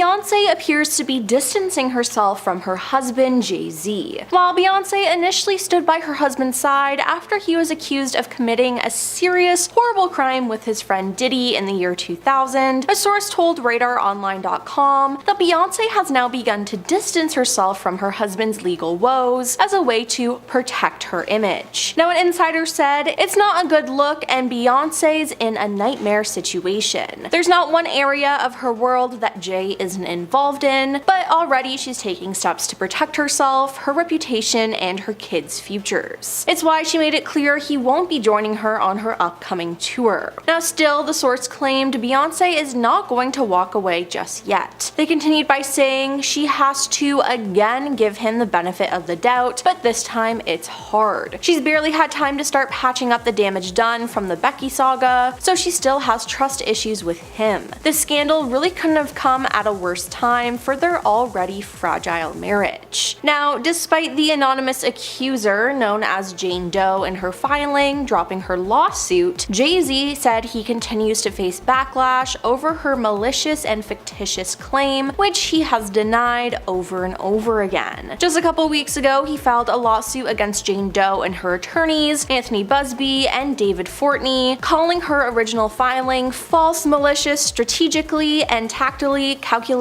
Beyonce appears to be distancing herself from her husband, Jay-Z. While Beyonce initially stood by her husband's side after he was accused of committing a serious, horrible crime with his friend Diddy in the year 2000, a source told RadarOnline.com that Beyonce has now begun to distance herself from her husband's legal woes as a way to protect her image. Now, an insider said, "It's not a good look and Beyonce's in a nightmare situation. There's not one area of her world that Jay isn't involved in, but already she's taking steps to protect herself, her reputation, and her kids' futures. It's why she made it clear he won't be joining her on her upcoming tour." Now still, the source claimed Beyonce is not going to walk away just yet. They continued by saying she has to again give him the benefit of the doubt, but this time it's hard. She's barely had time to start patching up the damage done from the Becky saga, so she still has trust issues with him. This scandal really couldn't have come at a worse time for their already fragile marriage. Now, despite the anonymous accuser known as Jane Doe in her filing dropping her lawsuit, Jay-Z said he continues to face backlash over her malicious and fictitious claim, which he has denied over and over again. Just a couple weeks ago, he filed a lawsuit against Jane Doe and her attorneys, Anthony Busby and David Fortney, calling her original filing false, malicious, strategically and tactically calculated,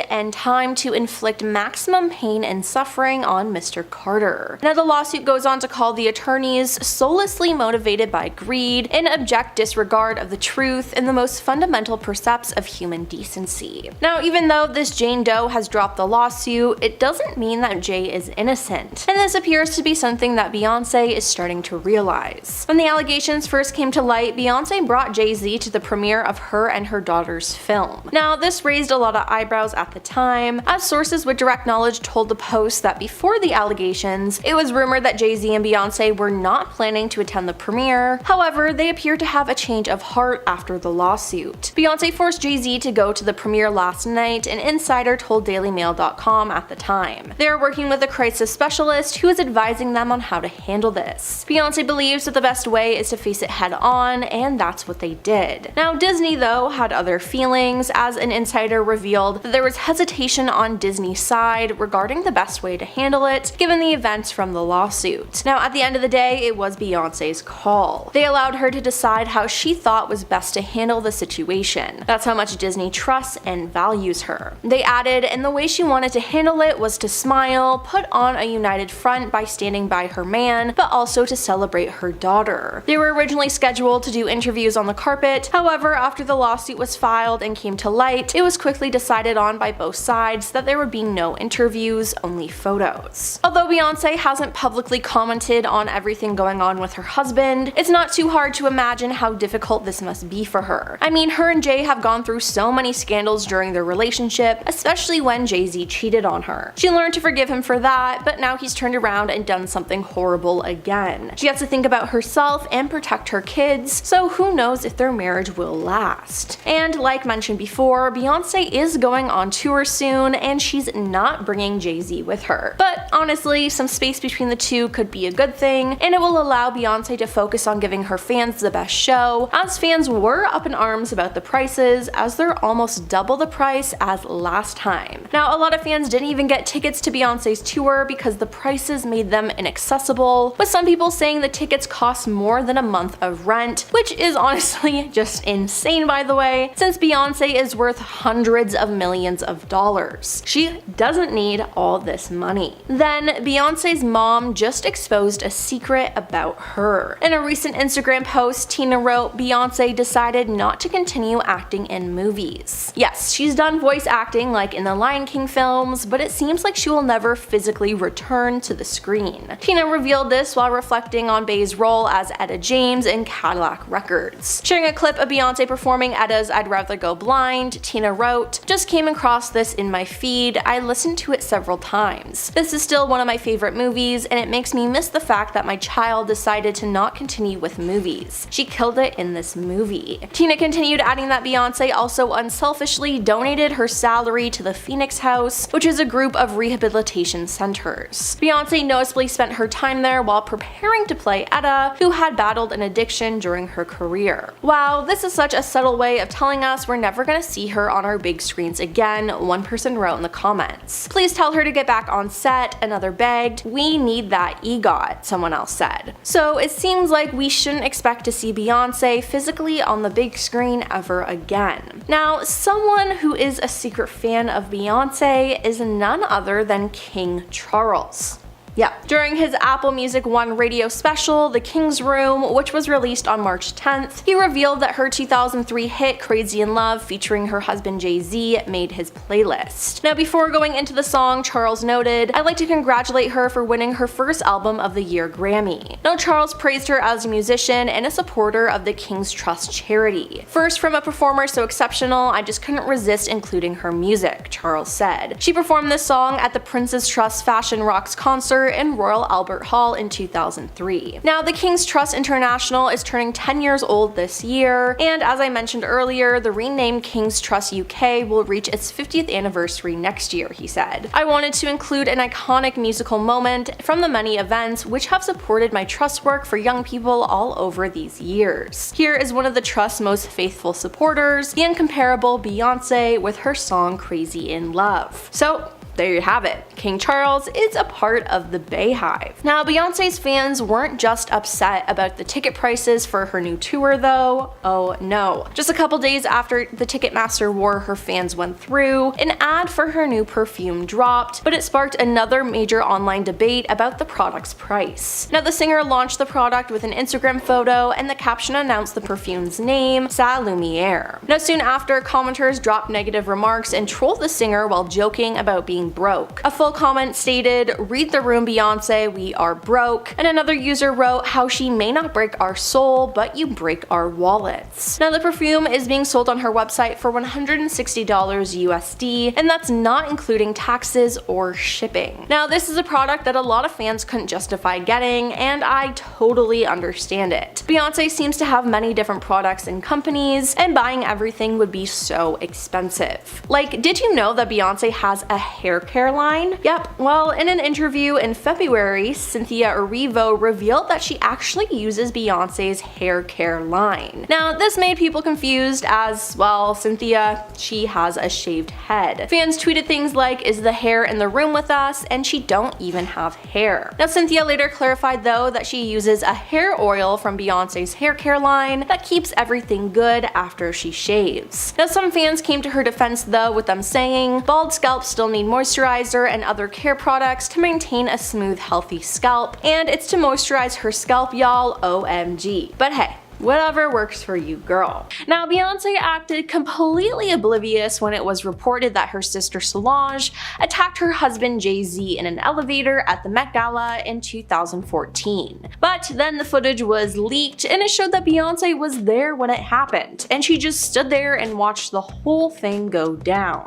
and timed to inflict maximum pain and suffering on Mr. Carter. Now, the lawsuit goes on to call the attorneys soullessly motivated by greed, in abject disregard of the truth and the most fundamental precepts of human decency. Now, even though this Jane Doe has dropped the lawsuit, it doesn't mean that Jay is innocent, and this appears to be something that Beyonce is starting to realize. When the allegations first came to light, Beyonce brought Jay-Z to the premiere of her and her daughter's film. Now, this raised a lot of eyebrows at the time, as sources with direct knowledge told the Post that before the allegations, it was rumored that Jay-Z and Beyonce were not planning to attend the premiere. However, they appear to have a change of heart after the lawsuit. Beyonce forced Jay-Z to go to the premiere last night, an insider told DailyMail.com at the time. They are working with a crisis specialist who is advising them on how to handle this. Beyonce believes that the best way is to face it head on, and that's what they did. Now, Disney, though, had other feelings, as an insider revealed that there was hesitation on Disney's side regarding the best way to handle it, given the events from the lawsuit. Now, at the end of the day, it was Beyonce's call. They allowed her to decide how she thought was best to handle the situation. That's how much Disney trusts and values her. They added, and the way she wanted to handle it was to smile, put on a united front by standing by her man, but also to celebrate her daughter. They were originally scheduled to do interviews on the carpet. However, after the lawsuit was filed and came to light, it was quickly decided on by both sides that there would be no interviews, only photos. Although Beyonce hasn't publicly commented on everything going on with her husband, it's not too hard to imagine how difficult this must be for her. I mean, her and Jay have gone through so many scandals during their relationship, especially when Jay-Z cheated on her. She learned to forgive him for that, but now he's turned around and done something horrible again. She has to think about herself and protect her kids, so who knows if their marriage will last. And like mentioned before, Beyonce is going on tour soon, and she's not bringing Jay-Z with her. But honestly, some space between the two could be a good thing, and it will allow Beyonce to focus on giving her fans the best show, as fans were up in arms about the prices, as they're almost double the price as last time. Now, a lot of fans didn't even get tickets to Beyonce's tour because the prices made them inaccessible, with some people saying the tickets cost more than a month of rent, which is honestly just insane, by the way, since Beyonce is worth hundreds of millions of dollars. She doesn't need all this money. Then, Beyonce's mom just exposed a secret about her. In a recent Instagram post, Tina wrote, "Beyonce decided not to continue acting in movies." Yes, she's done voice acting like in the Lion King films, but it seems like she will never physically return to the screen. Tina revealed this while reflecting on Bey's role as Etta James in Cadillac Records. Sharing a clip of Beyonce performing Etta's I'd Rather Go Blind, Tina wrote, "Just came across this in my feed. I listened to it several times. This is still one of my favorite movies, and it makes me miss the fact that my child decided to not continue with movies. She killed it in this movie." Tina continued, adding that Beyonce also unselfishly donated her salary to the Phoenix House, which is a group of rehabilitation centers. Beyonce noticeably spent her time there while preparing to play Etta, who had battled an addiction during her career. Wow, this is such a subtle way of telling us we're never gonna see her on our big screen points again, one person wrote in the comments. Please tell her to get back on set, another begged. We need that EGOT, someone else said. So it seems like we shouldn't expect to see Beyonce physically on the big screen ever again. Now, someone who is a secret fan of Beyonce is none other than King Charles. Yeah. During his Apple Music One radio special, The King's Room, which was released on March 10th, he revealed that her 2003 hit Crazy in Love featuring her husband Jay-Z made his playlist. Now, before going into the song, Charles noted, "I'd like to congratulate her for winning her first Album of the Year Grammy." Now, Charles praised her as a musician and a supporter of the King's Trust charity. "First from a performer so exceptional, I just couldn't resist including her music," Charles said. She performed this song at the Prince's Trust Fashion Rocks concert in Royal Albert Hall in 2003. Now, the King's Trust International is turning 10 years old this year, and as I mentioned earlier, the renamed King's Trust UK will reach its 50th anniversary next year, he said. "I wanted to include an iconic musical moment from the many events which have supported my trust work for young people all over these years. Here is one of the Trust's most faithful supporters, the incomparable Beyonce with her song Crazy in Love." So, there you have it. King Charles is a part of the Bayhive. Now, Beyonce's fans weren't just upset about the ticket prices for her new tour though. Oh no. Just a couple days after the Ticketmaster war her fans went through, an ad for her new perfume dropped, but it sparked another major online debate about the product's price. Now, the singer launched the product with an Instagram photo, and the caption announced the perfume's name, Sa Lumiere. Now, soon after, commenters dropped negative remarks and trolled the singer while joking about being broke. A full comment stated, "Read the room, Beyonce, we are broke," and another user wrote, "How she may not break our soul, but you break our wallets." Now, the perfume is being sold on her website for $160 USD, and that's not including taxes or shipping. Now, this is a product that a lot of fans couldn't justify getting, and I totally understand it. Beyonce seems to have many different products and companies, and buying everything would be so expensive. Like, did you know that Beyonce has a hair care line? Yep, well, in an interview in February, Cynthia Erivo revealed that she actually uses Beyonce's hair care line. Now, this made people confused as, well, Cynthia, she has a shaved head. Fans tweeted things like, "Is the hair in the room with us?" and "She don't even have hair." Now, Cynthia later clarified though that she uses a hair oil from Beyonce's hair care line that keeps everything good after she shaves. Now, some fans came to her defense though, with them saying, "Bald scalps still need moisturizer and other care products to maintain a smooth, healthy scalp, and it's to moisturize her scalp, y'all, OMG." But hey, whatever works for you, girl. Now, Beyonce acted completely oblivious when it was reported that her sister Solange attacked her husband Jay-Z in an elevator at the Met Gala in 2014. But then the footage was leaked and it showed that Beyonce was there when it happened, and she just stood there and watched the whole thing go down.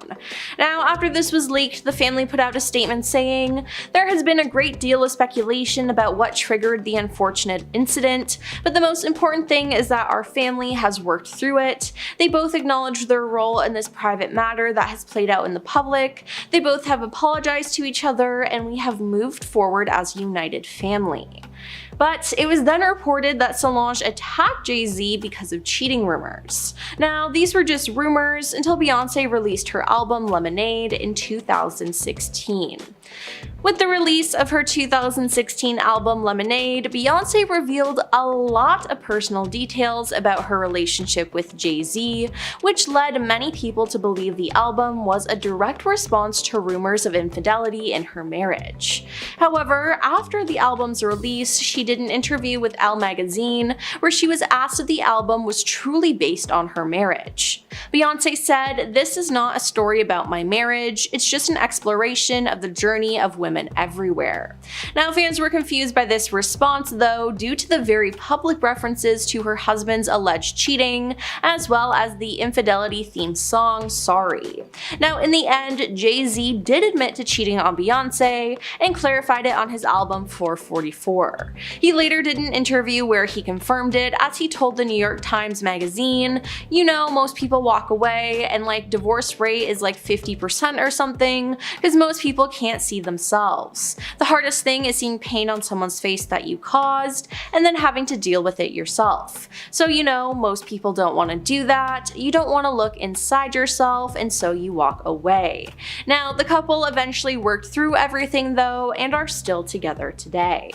Now, after this was leaked, the family put out a statement saying, "There has been a great deal of speculation about what triggered the unfortunate incident, but the most important thing is that our family has worked through it. They both acknowledge their role in this private matter that has played out in the public. They both have apologized to each other, and we have moved forward as a united family." But it was then reported that Solange attacked Jay-Z because of cheating rumors. Now, these were just rumors until Beyonce released her album Lemonade in 2016. With the release of her 2016 album Lemonade, Beyonce revealed a lot of personal details about her relationship with Jay-Z, which led many people to believe the album was a direct response to rumors of infidelity in her marriage. However, after the album's release, she did an interview with Elle magazine where she was asked if the album was truly based on her marriage. Beyonce said, "This is not a story about my marriage, it's just an exploration of the journey of women everywhere." Now, fans were confused by this response though, due to the very public references to her husband's alleged cheating, as well as the infidelity-themed song Sorry. Now, in the end, Jay-Z did admit to cheating on Beyonce and clarified it on his album 444. He later did an interview where he confirmed it, as he told the New York Times magazine, "You know, most people walk away and like divorce rate is like 50% or something, because most people can't see themselves. The hardest thing is seeing pain on someone's face that you caused and then having to deal with it yourself. So you know, most people don't want to do that. You don't want to look inside yourself, and so you walk away." Now, the couple eventually worked through everything though and are still together today.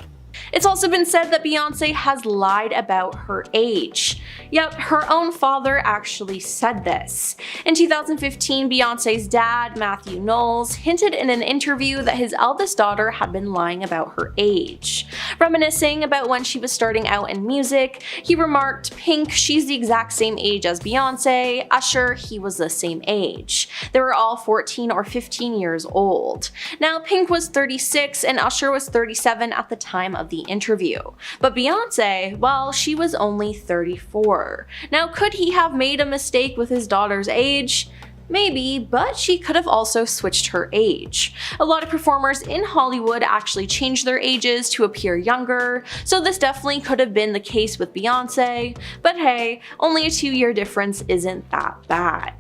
It's also been said that Beyoncé has lied about her age. Yep, her own father actually said this. In 2015, Beyoncé's dad, Matthew Knowles, hinted in an interview that his eldest daughter had been lying about her age. Reminiscing about when she was starting out in music, he remarked, "Pink, she's the exact same age as Beyoncé. Usher, he was the same age. They were all 14 or 15 years old." Now, Pink was 36 and Usher was 37 at the time of the interview. But Beyoncé, well, she was only 34. Now, could he have made a mistake with his daughter's age? Maybe, but she could have also switched her age. A lot of performers in Hollywood actually change their ages to appear younger, so this definitely could have been the case with Beyoncé, but hey, only a 2-year difference isn't that bad.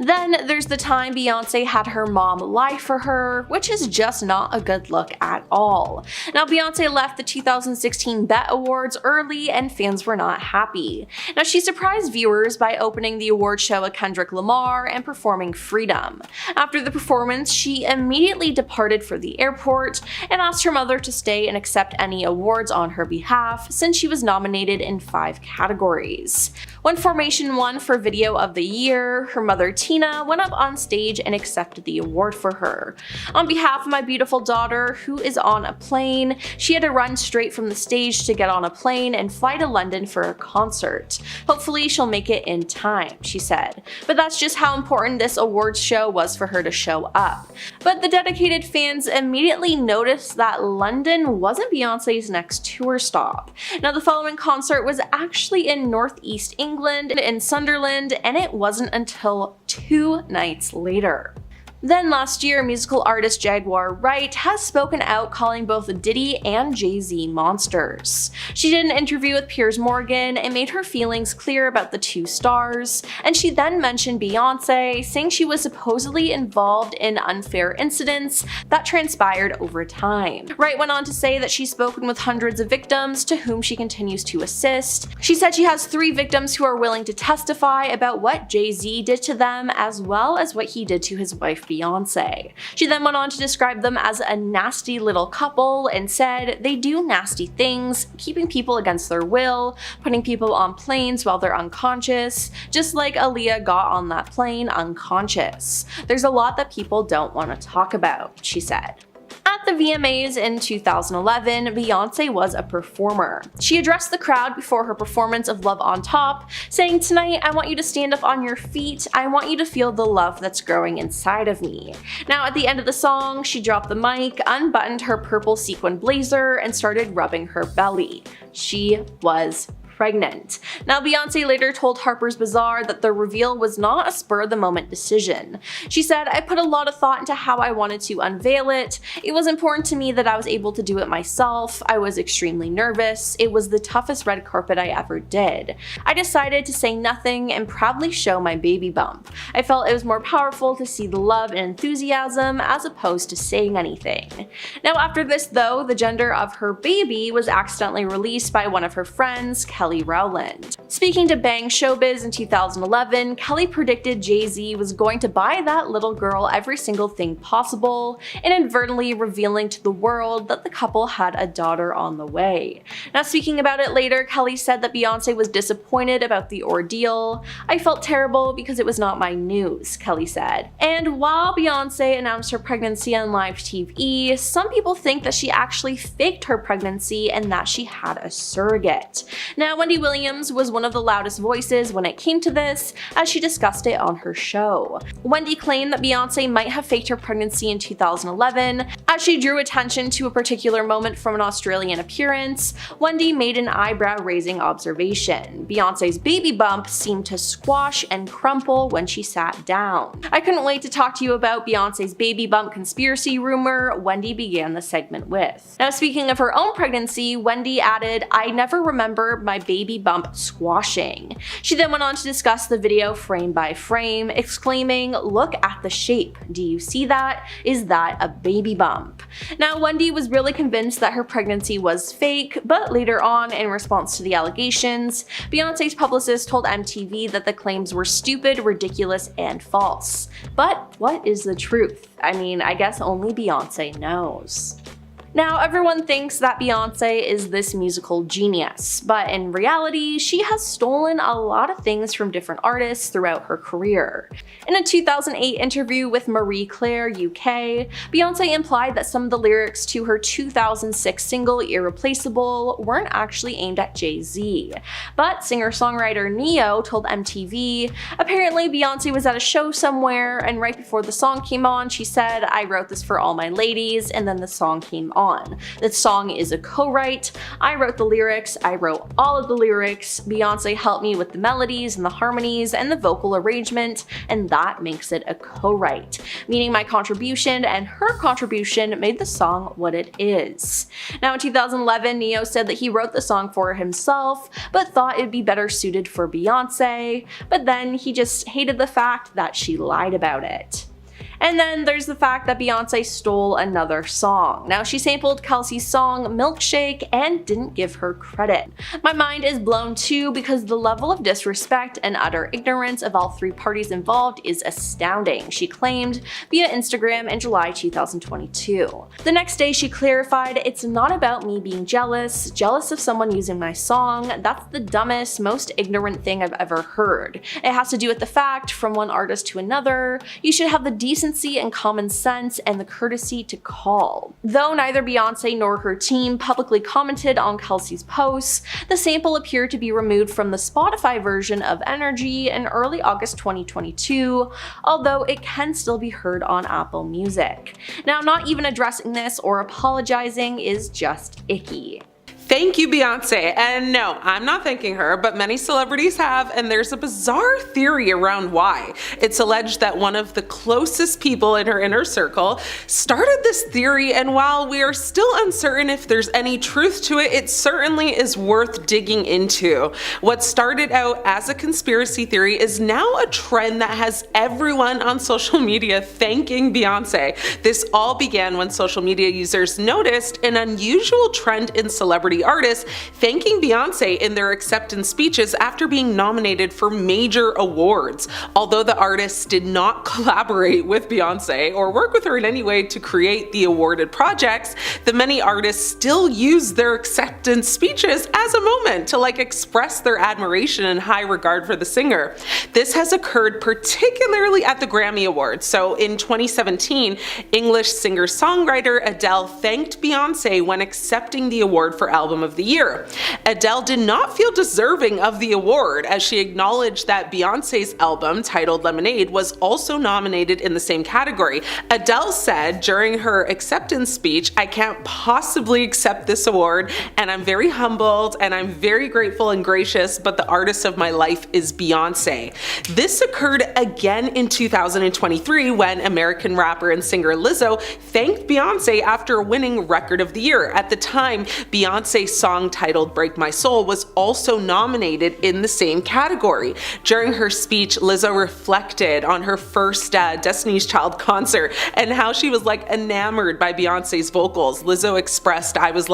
Then there's the time Beyoncé had her mom lie for her, which is just not a good look at all. Now, Beyoncé left the 2016 BET Awards early and fans were not happy. Now, she surprised viewers by opening the award show with Kendrick Lamar and performing Freedom. After the performance, she immediately departed for the airport and asked her mother to stay and accept any awards on her behalf, since she was nominated in 5 categories. When Formation won for Video of the Year, her mother Tina went up on stage and accepted the award for her. "On behalf of my beautiful daughter, who is on a plane, she had to run straight from the stage to get on a plane and fly to London for a concert. Hopefully she'll make it in time," she said. But that's just how important this awards show was for her to show up. But the dedicated fans immediately noticed that London wasn't Beyoncé's next tour stop. Now, the following concert was actually in Northeast England in Sunderland, and it wasn't until 2 nights later. Then last year, musical artist Jaguar Wright has spoken out, calling both Diddy and Jay-Z monsters. She did an interview with Piers Morgan and made her feelings clear about the 2 stars, and she then mentioned Beyoncé, saying she was supposedly involved in unfair incidents that transpired over time. Wright went on to say that she's spoken with hundreds of victims to whom she continues to assist. She said she has 3 victims who are willing to testify about what Jay-Z did to them, as well as what he did to his wife Beyoncé. She then went on to describe them as a nasty little couple and said they do nasty things, keeping people against their will, putting people on planes while they're unconscious, just like Aaliyah got on that plane unconscious. There's a lot that people don't want to talk about, she said. At the VMAs in 2011, Beyoncé was a performer. She addressed the crowd before her performance of Love on Top, saying, "Tonight, I want you to stand up on your feet. I want you to feel the love that's growing inside of me." Now, at the end of the song, she dropped the mic, unbuttoned her purple sequin blazer, and started rubbing her belly. She was pregnant. Now, Beyoncé later told Harper's Bazaar that the reveal was not a spur-of-the-moment decision. She said, "I put a lot of thought into how I wanted to unveil it. It was important to me that I was able to do it myself. I was extremely nervous. It was the toughest red carpet I ever did. I decided to say nothing and proudly show my baby bump. I felt it was more powerful to see the love and enthusiasm as opposed to saying anything." Now, after this though, the gender of her baby was accidentally released by one of her friends, Kelly Rowland. Speaking to Bang Showbiz in 2011, Kelly predicted Jay-Z was going to buy that little girl every single thing possible, inadvertently revealing to the world that the couple had a daughter on the way. Now, speaking about it later, Kelly said that Beyoncé was disappointed about the ordeal. "I felt terrible because it was not my news," Kelly said. And while Beyoncé announced her pregnancy on live TV, some people think that she actually faked her pregnancy and that she had a surrogate. Now, Wendy Williams was one of the loudest voices when it came to this, as she discussed it on her show. Wendy claimed that Beyonce might have faked her pregnancy in 2011, as she drew attention to a particular moment from an Australian appearance. Wendy made an eyebrow-raising observation: Beyonce's baby bump seemed to squash and crumple when she sat down. I couldn't wait to talk to you about Beyonce's baby bump conspiracy rumor, Wendy began the segment with. Now, speaking of her own pregnancy, Wendy added, "I never remember my baby bump squashing." She then went on to discuss the video frame by frame, exclaiming, "Look at the shape. Do you see that? Is that a baby bump?" Now, Wendy was really convinced that her pregnancy was fake, but later on, in response to the allegations, Beyonce's publicist told MTV that the claims were stupid, ridiculous, and false. But what is the truth? I mean, I guess only Beyonce knows. Now, everyone thinks that Beyonce is this musical genius, but in reality, she has stolen a lot of things from different artists throughout her career. In a 2008 interview with Marie Claire UK, Beyonce implied that some of the lyrics to her 2006 single Irreplaceable weren't actually aimed at Jay-Z. But singer-songwriter Ne-Yo told MTV, apparently Beyonce was at a show somewhere, and right before the song came on, she said, "I wrote this for all my ladies," and then the song came on. The song is a co-write. I wrote the lyrics, I wrote all of the lyrics. Beyonce helped me with the melodies and the harmonies and the vocal arrangement, and that makes it a co-write, meaning my contribution and her contribution made the song what it is. Now, in 2011, Ne-Yo said that he wrote the song for himself, but thought it'd be better suited for Beyonce, but then he just hated the fact that she lied about it. And then there's the fact that Beyonce stole another song. Now, she sampled Kelsey's song Milkshake and didn't give her credit. My mind is blown too, because the level of disrespect and utter ignorance of all three parties involved is astounding, she claimed via Instagram in July 2022. The next day she clarified, "It's not about me being jealous of someone using my song. That's the dumbest, most ignorant thing I've ever heard. It has to do with the fact, from one artist to another, you should have the decency and common sense and the courtesy to call." Though neither Beyonce nor her team publicly commented on Kelsey's posts, the sample appeared to be removed from the Spotify version of Energy in early August 2022, although it can still be heard on Apple Music. Now, not even addressing this or apologizing is just icky. Thank you, Beyonce. And no, I'm not thanking her, but many celebrities have, and there's a bizarre theory around why. It's alleged that one of the closest people in her inner circle started this theory, and while we are still uncertain if there's any truth to it, it certainly is worth digging into. What started out as a conspiracy theory is now a trend that has everyone on social media thanking Beyonce. This all began when social media users noticed an unusual trend in celebrity artists thanking Beyonce in their acceptance speeches after being nominated for major awards. Although the artists did not collaborate with Beyonce or work with her in any way to create the awarded projects, the many artists still use their acceptance speeches as a moment to express their admiration and high regard for the singer. This has occurred particularly at the Grammy Awards. So in 2017, English singer-songwriter Adele thanked Beyonce when accepting the award for Album of the Year. Adele did not feel deserving of the award, as she acknowledged that Beyonce's album, titled Lemonade, was also nominated in the same category. Adele said during her acceptance speech, "I can't possibly accept this award, and I'm very humbled, and I'm very grateful and gracious, but the artist of my life is Beyonce." This occurred again in 2023 when American rapper and singer Lizzo thanked Beyonce after winning Record of the Year. At the time, Beyonce's song titled Break My Soul was also nominated in the same category. During her speech, Lizzo reflected on her first Destiny's Child concert and how she was enamored by Beyonce's vocals. Lizzo expressed, "I was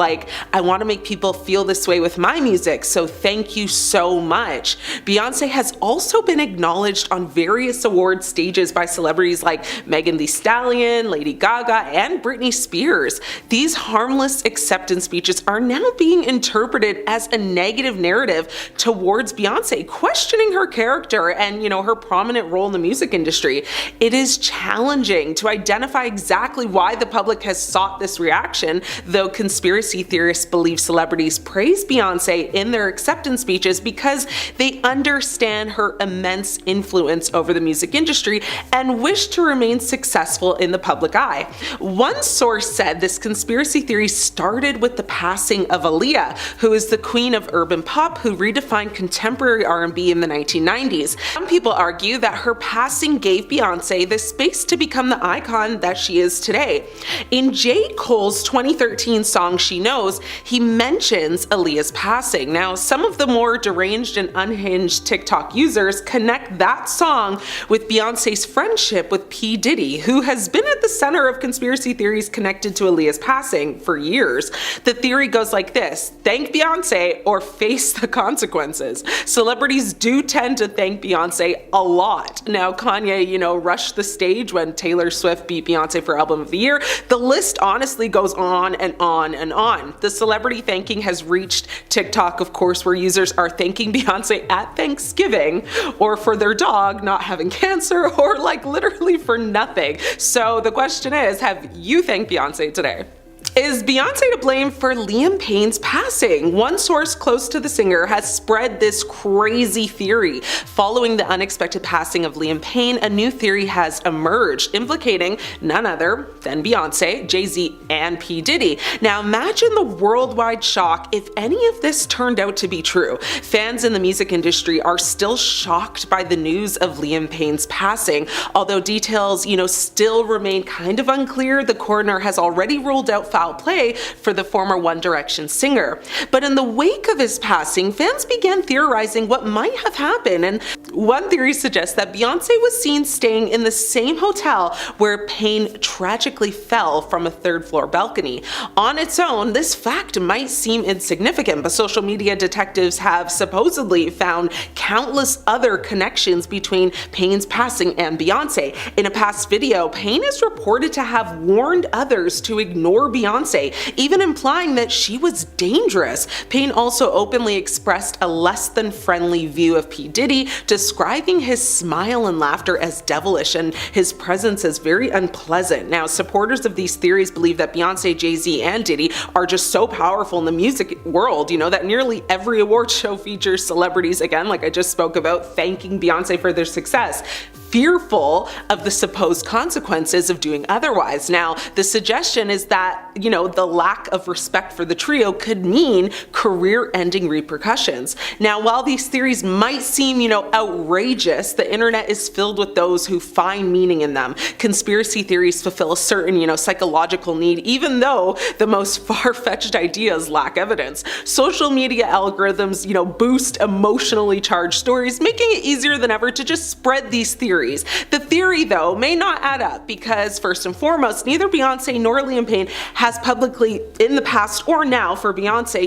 I want to make people feel this way with my music, so thank you so much." Beyonce has also been acknowledged on various award stages by celebrities like Megan Thee Stallion, Lady Gaga, and Britney Spears. These harmless acceptance speeches are now being being interpreted as a negative narrative towards Beyonce, questioning her character and, her prominent role in the music industry. It is challenging to identify exactly why the public has sought this reaction, though conspiracy theorists believe celebrities praise Beyonce in their acceptance speeches because they understand her immense influence over the music industry and wish to remain successful in the public eye. One source said this conspiracy theory started with the passing of Aaliyah, who is the queen of urban pop who redefined contemporary R&B in the 1990s. Some people argue that her passing gave Beyonce the space to become the icon that she is today. In J. Cole's 2013 song She Knows, he mentions Aaliyah's passing. Now, some of the more deranged and unhinged TikTok users connect that song with Beyonce's friendship with P. Diddy, who has been at the center of conspiracy theories connected to Aaliyah's passing for years. The theory goes like this: thank Beyonce or face the consequences. Celebrities do tend to thank Beyonce a lot. Now, Kanye, rushed the stage when Taylor Swift beat Beyonce for Album of the Year. The list honestly goes on and on and on. The celebrity thanking has reached TikTok, of course, where users are thanking Beyonce at Thanksgiving, or for their dog not having cancer, or literally for nothing. So the question is, have you thanked Beyonce today? Is Beyonce to blame for Liam Payne's passing? One source close to the singer has spread this crazy theory. Following the unexpected passing of Liam Payne, a new theory has emerged, implicating none other than Beyonce, Jay-Z, and P. Diddy. Now imagine the worldwide shock if any of this turned out to be true. Fans in the music industry are still shocked by the news of Liam Payne's passing. Although details, still remain kind of unclear, the coroner has already ruled out foul play for the former One Direction singer. But in the wake of his passing, fans began theorizing what might have happened, and one theory suggests that Beyonce was seen staying in the same hotel where Payne tragically fell from a third-floor balcony. On its own, this fact might seem insignificant, but social media detectives have supposedly found countless other connections between Payne's passing and Beyonce. In a past video, Payne is reported to have warned others to ignore Beyonce, even implying that she was dangerous. Payne also openly expressed a less than friendly view of P. Diddy, describing his smile and laughter as devilish and his presence as very unpleasant. Now, supporters of these theories believe that Beyonce, Jay-Z, and Diddy are just so powerful in the music world, that nearly every award show features celebrities, again, like I just spoke about, thanking Beyonce for their success, fearful of the supposed consequences of doing otherwise. Now, the suggestion is that, the lack of respect for the trio could mean career-ending repercussions. Now, while these theories might seem, outrageous, the internet is filled with those who find meaning in them. Conspiracy theories fulfill a certain, psychological need, even though the most far-fetched ideas lack evidence. Social media algorithms, boost emotionally charged stories, making it easier than ever to just spread these theories. The theory, though, may not add up because, first and foremost, neither Beyonce nor Liam Payne has publicly, in the past or now for Beyonce,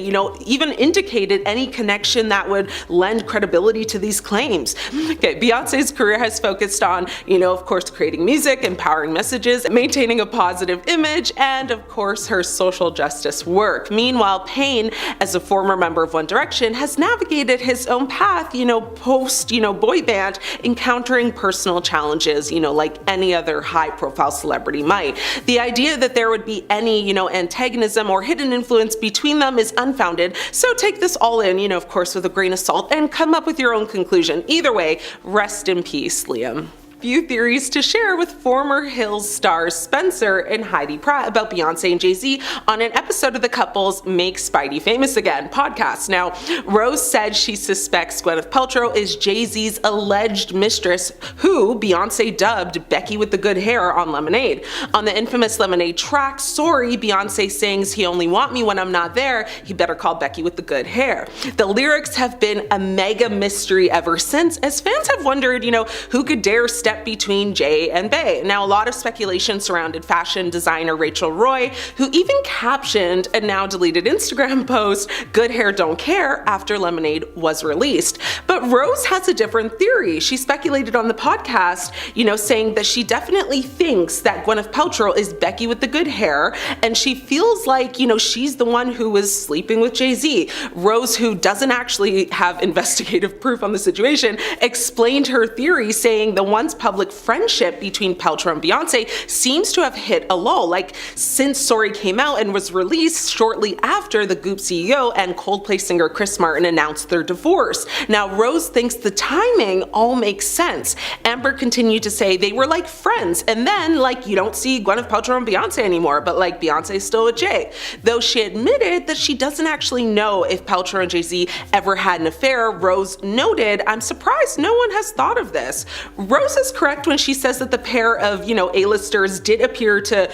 even indicated any connection that would lend credibility to these claims. Okay, Beyonce's career has focused on, of course, creating music, empowering messages, maintaining a positive image, and of course, her social justice work. Meanwhile, Payne, as a former member of One Direction, has navigated his own path, post, boy band, encountering personal challenges, like any other high-profile celebrity might. The idea that there would be any, antagonism or hidden influence between them is unfounded, so take this all in, of course, with a grain of salt and come up with your own conclusion. Either way, rest in peace, Liam. Few theories to share with former Hills stars Spencer and Heidi Pratt about Beyonce and Jay-Z on an episode of the couple's Make Spidey Famous Again podcast. Now, Rose said she suspects Gwyneth Paltrow is Jay-Z's alleged mistress, who Beyonce dubbed Becky with the good hair on Lemonade. On the infamous Lemonade track, Sorry, Beyonce sings, "He only want me when I'm not there, he better call Becky with the good hair." The lyrics have been a mega mystery ever since, as fans have wondered, who could dare step step between Jay and Bey. Now, a lot of speculation surrounded fashion designer Rachel Roy, who even captioned a now deleted Instagram post, "Good hair don't care," after Lemonade was released. But Rose has a different theory. She speculated on the podcast, saying that she definitely thinks that Gwyneth Paltrow is Becky with the good hair, and she feels like, she's the one who was sleeping with Jay-Z. Rose, who doesn't actually have investigative proof on the situation, explained her theory, saying the once public friendship between Paltrow and Beyonce seems to have hit a lull. Like, since Sorry came out and was released shortly after the Goop CEO and Coldplay singer Chris Martin announced their divorce. Now, Rose thinks the timing all makes sense. Amber continued to say they were like friends, and then you don't see Gwyneth Paltrow and Beyonce anymore, but Beyonce's still with Jay. Though she admitted that she doesn't actually know if Paltrow and Jay-Z ever had an affair, Rose noted, "I'm surprised no one has thought of this." Rose is correct when she says that the pair of, A-listers did appear to,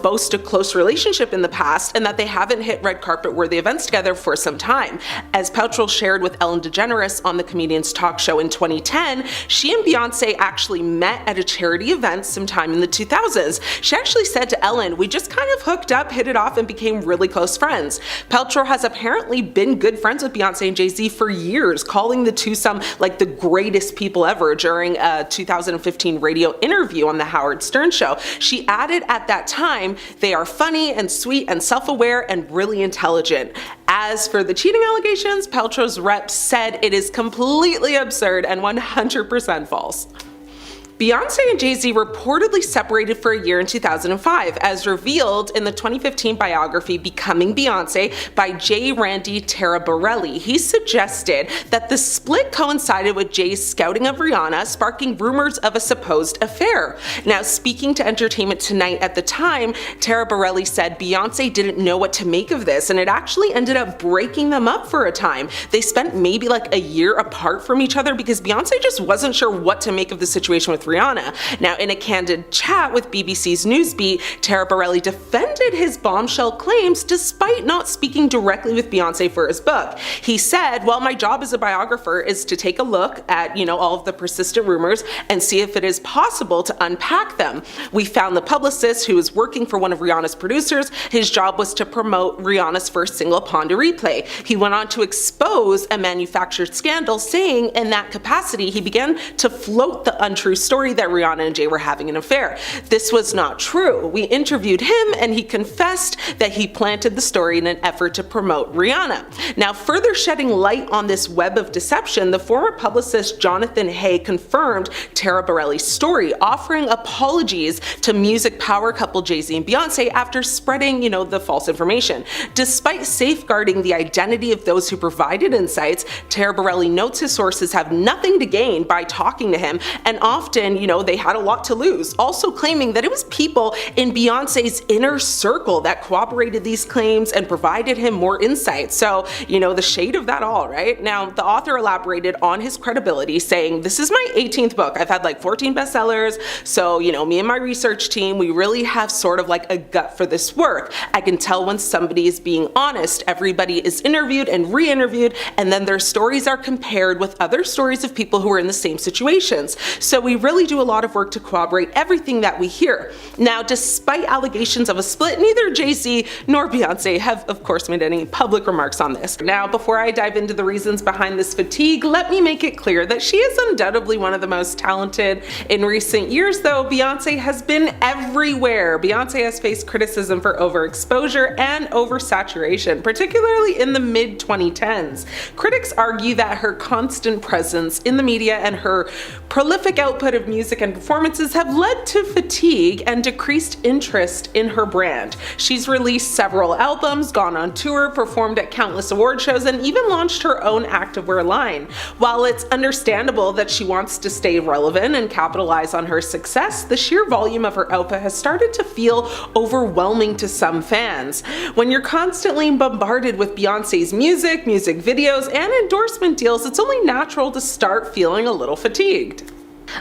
boast a close relationship in the past, and that they haven't hit red carpet worthy events together for some time. As Paltrow shared with Ellen DeGeneres on the Comedian's Talk Show in 2010, she and Beyonce actually met at a charity event sometime in the 2000s. She actually said to Ellen, "We just kind of hooked up, hit it off, and became really close friends." Paltrow has apparently been good friends with Beyonce and Jay-Z for years, calling the two some the greatest people ever during a 2015 radio interview on the Howard Stern Show. She added at that time, "They are funny and sweet and self-aware and really intelligent." As for the cheating allegations, Paltrow's rep said it is completely absurd and 100% false. Beyonce and Jay-Z reportedly separated for a year in 2005, as revealed in the 2015 biography Becoming Beyoncé by J. Randy Taraborelli. He suggested that the split coincided with Jay's scouting of Rihanna, sparking rumors of a supposed affair. Now, speaking to Entertainment Tonight at the time, Taraborelli said Beyonce didn't know what to make of this, and it actually ended up breaking them up for a time. They spent maybe a year apart from each other because Beyonce just wasn't sure what to make of the situation with Rihanna. Now, in a candid chat with BBC's Newsbeat, Taraborelli defended his bombshell claims despite not speaking directly with Beyonce for his book. He said, "Well, my job as a biographer is to take a look at, all of the persistent rumors and see if it is possible to unpack them. We found the publicist who was working for one of Rihanna's producers. His job was to promote Rihanna's first single, Pon de Replay. He went on to expose a manufactured scandal, saying in that capacity he began to float the untrue story that Rihanna and Jay were having an affair. This was not true. We interviewed him and he confessed that he planted the story in an effort to promote Rihanna." Now, further shedding light on this web of deception, the former publicist Jonathan Hay confirmed Taraborelli's story, offering apologies to music power couple Jay-Z and Beyonce after spreading, the false information. Despite safeguarding the identity of those who provided insights, Taraborelli notes his sources have nothing to gain by talking to him, and often, they had a lot to lose, also claiming that it was people in Beyonce's inner circle that corroborated these claims and provided him more insight. So, the shade of that all, right? Now, the author elaborated on his credibility, saying, "This is my 18th book. I've had 14 bestsellers, so, me and my research team, we really have sort of a gut for this work. I can tell when somebody is being honest. Everybody is interviewed and re-interviewed, and then their stories are compared with other stories of people who are in the same situations. So we really do a lot of work to corroborate everything that we hear." Now, despite allegations of a split, neither Jay-Z nor Beyonce have, of course, made any public remarks on this. Now, before I dive into the reasons behind this fatigue, let me make it clear that she is undoubtedly one of the most talented. In recent years, though, Beyonce has been everywhere. Beyonce has faced criticism for overexposure and oversaturation, particularly in the mid-2010s. Critics argue that her constant presence in the media and her prolific output of music and performances have led to fatigue and decreased interest in her brand. She's released several albums, gone on tour, performed at countless award shows, and even launched her own activewear line. While it's understandable that she wants to stay relevant and capitalize on her success, the sheer volume of her output has started to feel overwhelming to some fans. When you're constantly bombarded with Beyonce's music videos, and endorsement deals, it's only natural to start feeling a little fatigued.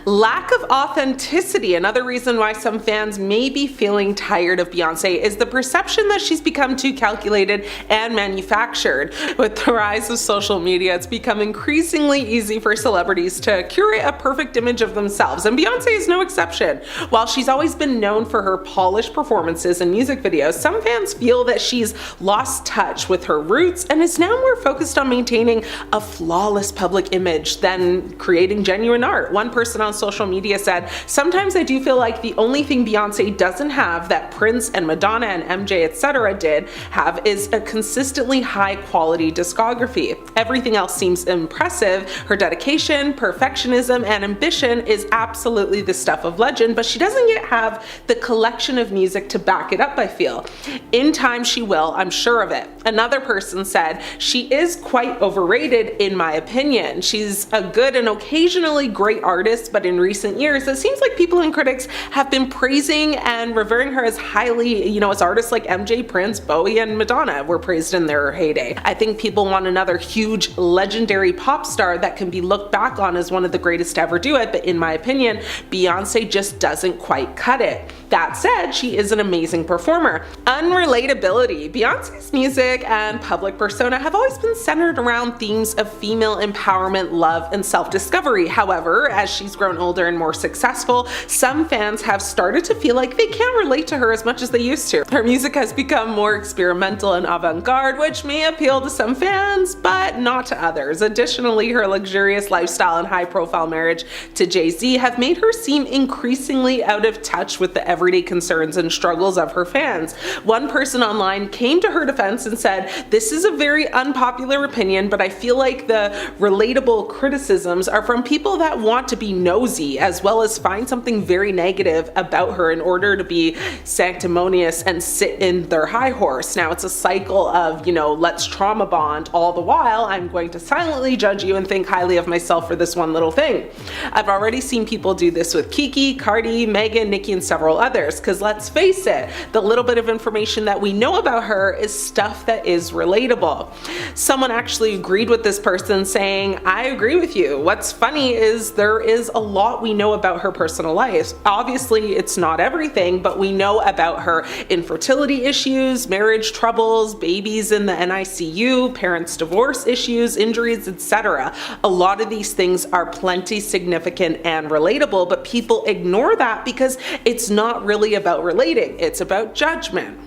Lack of authenticity. Another reason why some fans may be feeling tired of Beyonce is the perception that she's become too calculated and manufactured. With the rise of social media, it's become increasingly easy for celebrities to curate a perfect image of themselves, and Beyonce is no exception. While she's always been known for her polished performances and music videos, some fans feel that she's lost touch with her roots and is now more focused on maintaining a flawless public image than creating genuine art. One person on social media said, "Sometimes I do feel like the only thing Beyonce doesn't have that Prince and Madonna and MJ etc. did have is a consistently high quality discography. Everything else seems impressive. Her dedication, perfectionism, and ambition is absolutely the stuff of legend, but she doesn't yet have the collection of music to back it up, I feel. In time she will, I'm sure of it." Another person said, "She is quite overrated in my opinion. She's a good and occasionally great artist, but in recent years, it seems like people and critics have been praising and revering her as highly, as artists like MJ, Prince, Bowie, and Madonna were praised in their heyday. I think people want another huge, legendary pop star that can be looked back on as one of the greatest to ever do it, but in my opinion, Beyonce just doesn't quite cut it. That said, she is an amazing performer." Unrelatability. Beyonce's music and public persona have always been centered around themes of female empowerment, love, and self-discovery. However, as she's grown older and more successful, some fans have started to feel like they can't relate to her as much as they used to. Her music has become more experimental and avant-garde, which may appeal to some fans, but not to others. Additionally, her luxurious lifestyle and high-profile marriage to Jay-Z have made her seem increasingly out of touch with the everyday concerns and struggles of her fans. One person online came to her defense and said, "This is a very unpopular opinion, but I feel like the relatable criticisms are from people that want to be nosy as well as find something very negative about her in order to be sanctimonious and sit in their high horse. Now it's a cycle of, let's trauma bond all the while I'm going to silently judge you and think highly of myself for this one little thing." I've already seen people do this with Kiki, Cardi, Megan, Nicki, and several others, because let's face it, the little bit of information that we know about her is stuff that is relatable. Someone actually agreed with this person, saying, "I agree with you. What's funny is there is a lot we know about her personal life. Obviously, it's not everything, but we know about her infertility issues, marriage troubles, babies in the NICU, parents' divorce issues, injuries, etc. A lot of these things are plenty significant and relatable, but people ignore that because it's not really about relating, it's about judgment."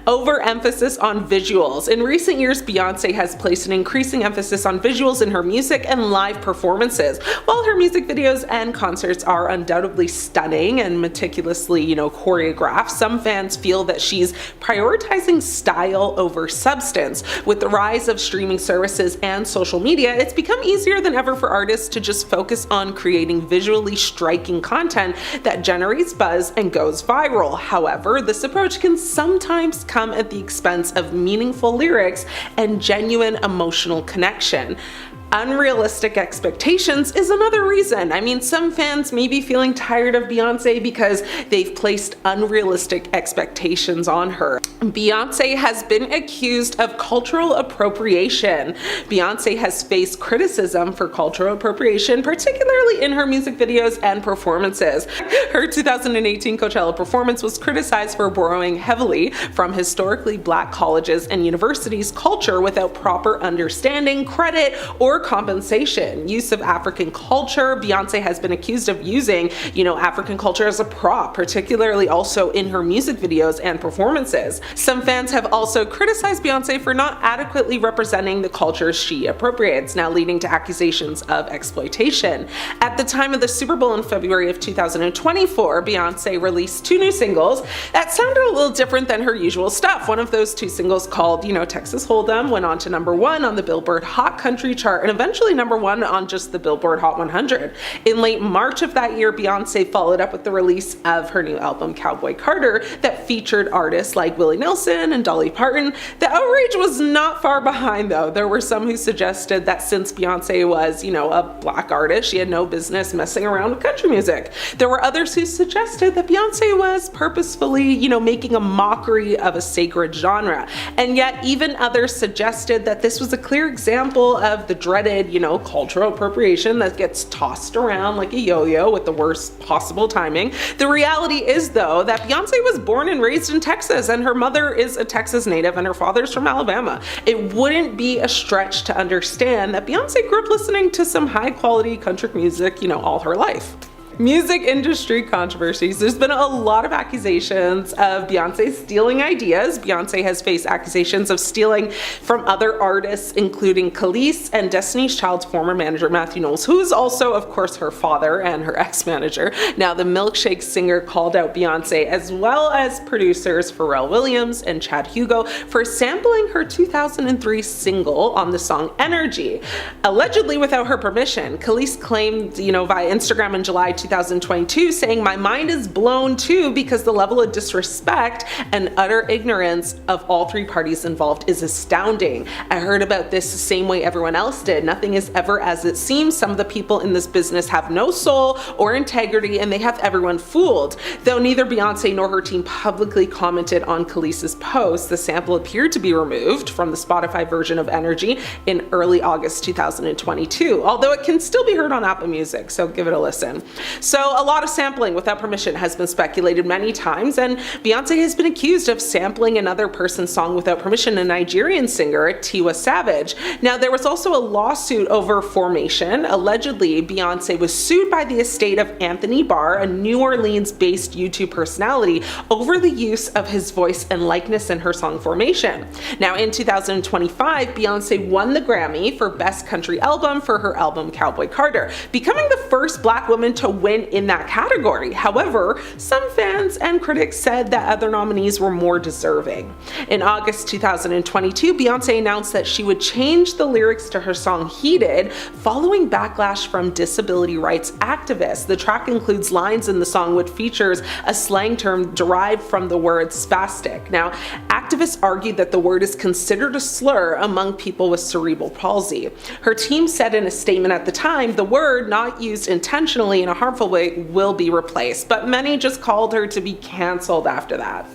Overemphasis on visuals. In recent years, Beyonce has placed an increasing emphasis on visuals in her music and live performances. While her music videos and concerts are undoubtedly stunning and meticulously, choreographed, some fans feel that she's prioritizing style over substance. With the rise of streaming services and social media, it's become easier than ever for artists to just focus on creating visually striking content that generates buzz and goes viral. However, this approach can sometimes come at the expense of meaningful lyrics and genuine emotional connection. Unrealistic expectations is another reason. Some fans may be feeling tired of Beyonce because they've placed unrealistic expectations on her. Beyonce has been accused of cultural appropriation. Beyonce has faced criticism for cultural appropriation, particularly in her music videos and performances. Her 2018 Coachella performance was criticized for borrowing heavily from historically Black colleges and universities' culture without proper understanding, credit, or compensation. Use of African culture. Beyonce has been accused of using, African culture as a prop, particularly also in her music videos and performances. Some fans have also criticized Beyonce for not adequately representing the culture she appropriates, now leading to accusations of exploitation. At the time of the Super Bowl in February of 2024, Beyonce released 2 new singles that sounded a little different than her usual stuff. One of those 2 singles, called, Texas Hold'em, went on to #1 on the Billboard Hot Country chart and eventually #1 on just the Billboard Hot 100. In late March of that year, Beyonce followed up with the release of her new album Cowboy Carter that featured artists like Willie Nelson and Dolly Parton. The outrage was not far behind, though. There were some who suggested that since Beyonce was, a Black artist, she had no business messing around with country music. There were others who suggested that Beyonce was purposefully, making a mockery of a sacred genre. And yet even others suggested that this was a clear example of the dread dreaded, cultural appropriation that gets tossed around like a yo-yo with the worst possible timing. The reality is, though, that Beyonce was born and raised in Texas, and her mother is a Texas native and her father's from Alabama. It wouldn't be a stretch to understand that Beyonce grew up listening to some high quality country music, all her life. Music industry controversies. There's been a lot of accusations of Beyonce stealing ideas. Beyonce has faced accusations of stealing from other artists, including Khalees and Destiny's Child's former manager, Matthew Knowles, who is also, of course, her father and her ex-manager. Now, the Milkshake singer called out Beyonce, as well as producers Pharrell Williams and Chad Hugo, for sampling her 2003 single on the song Energy. Allegedly without her permission, Khalees claimed, via Instagram in July 2022, saying, "My mind is blown too because the level of disrespect and utter ignorance of all three parties involved is astounding. I heard about this the same way everyone else did. Nothing is ever as it seems. Some of the people in this business have no soul or integrity and they have everyone fooled." Though neither Beyonce nor her team publicly commented on Khalees' post, the sample appeared to be removed from the Spotify version of Energy in early August 2022, although it can still be heard on Apple Music, so give it a listen. So a lot of sampling without permission has been speculated many times, and Beyonce has been accused of sampling another person's song without permission, a Nigerian singer, Tiwa Savage. Now, there was also a lawsuit over Formation. Allegedly, Beyonce was sued by the estate of Anthony Barr, a New Orleans-based YouTube personality, over the use of his voice and likeness in her song Formation. Now, in 2025, Beyonce won the Grammy for Best Country Album for her album Cowboy Carter, becoming the first Black woman to win in that category. However, some fans and critics said that other nominees were more deserving. In August 2022, Beyonce announced that she would change the lyrics to her song Heated following backlash from disability rights activists. The track includes lines in the song which features a slang term derived from the word spastic. Now, activists argued that the word is considered a slur among people with cerebral palsy. Her team said in a statement at the time, the word, not used intentionally in a harmful way, will be replaced, but many just called her to be cancelled after that.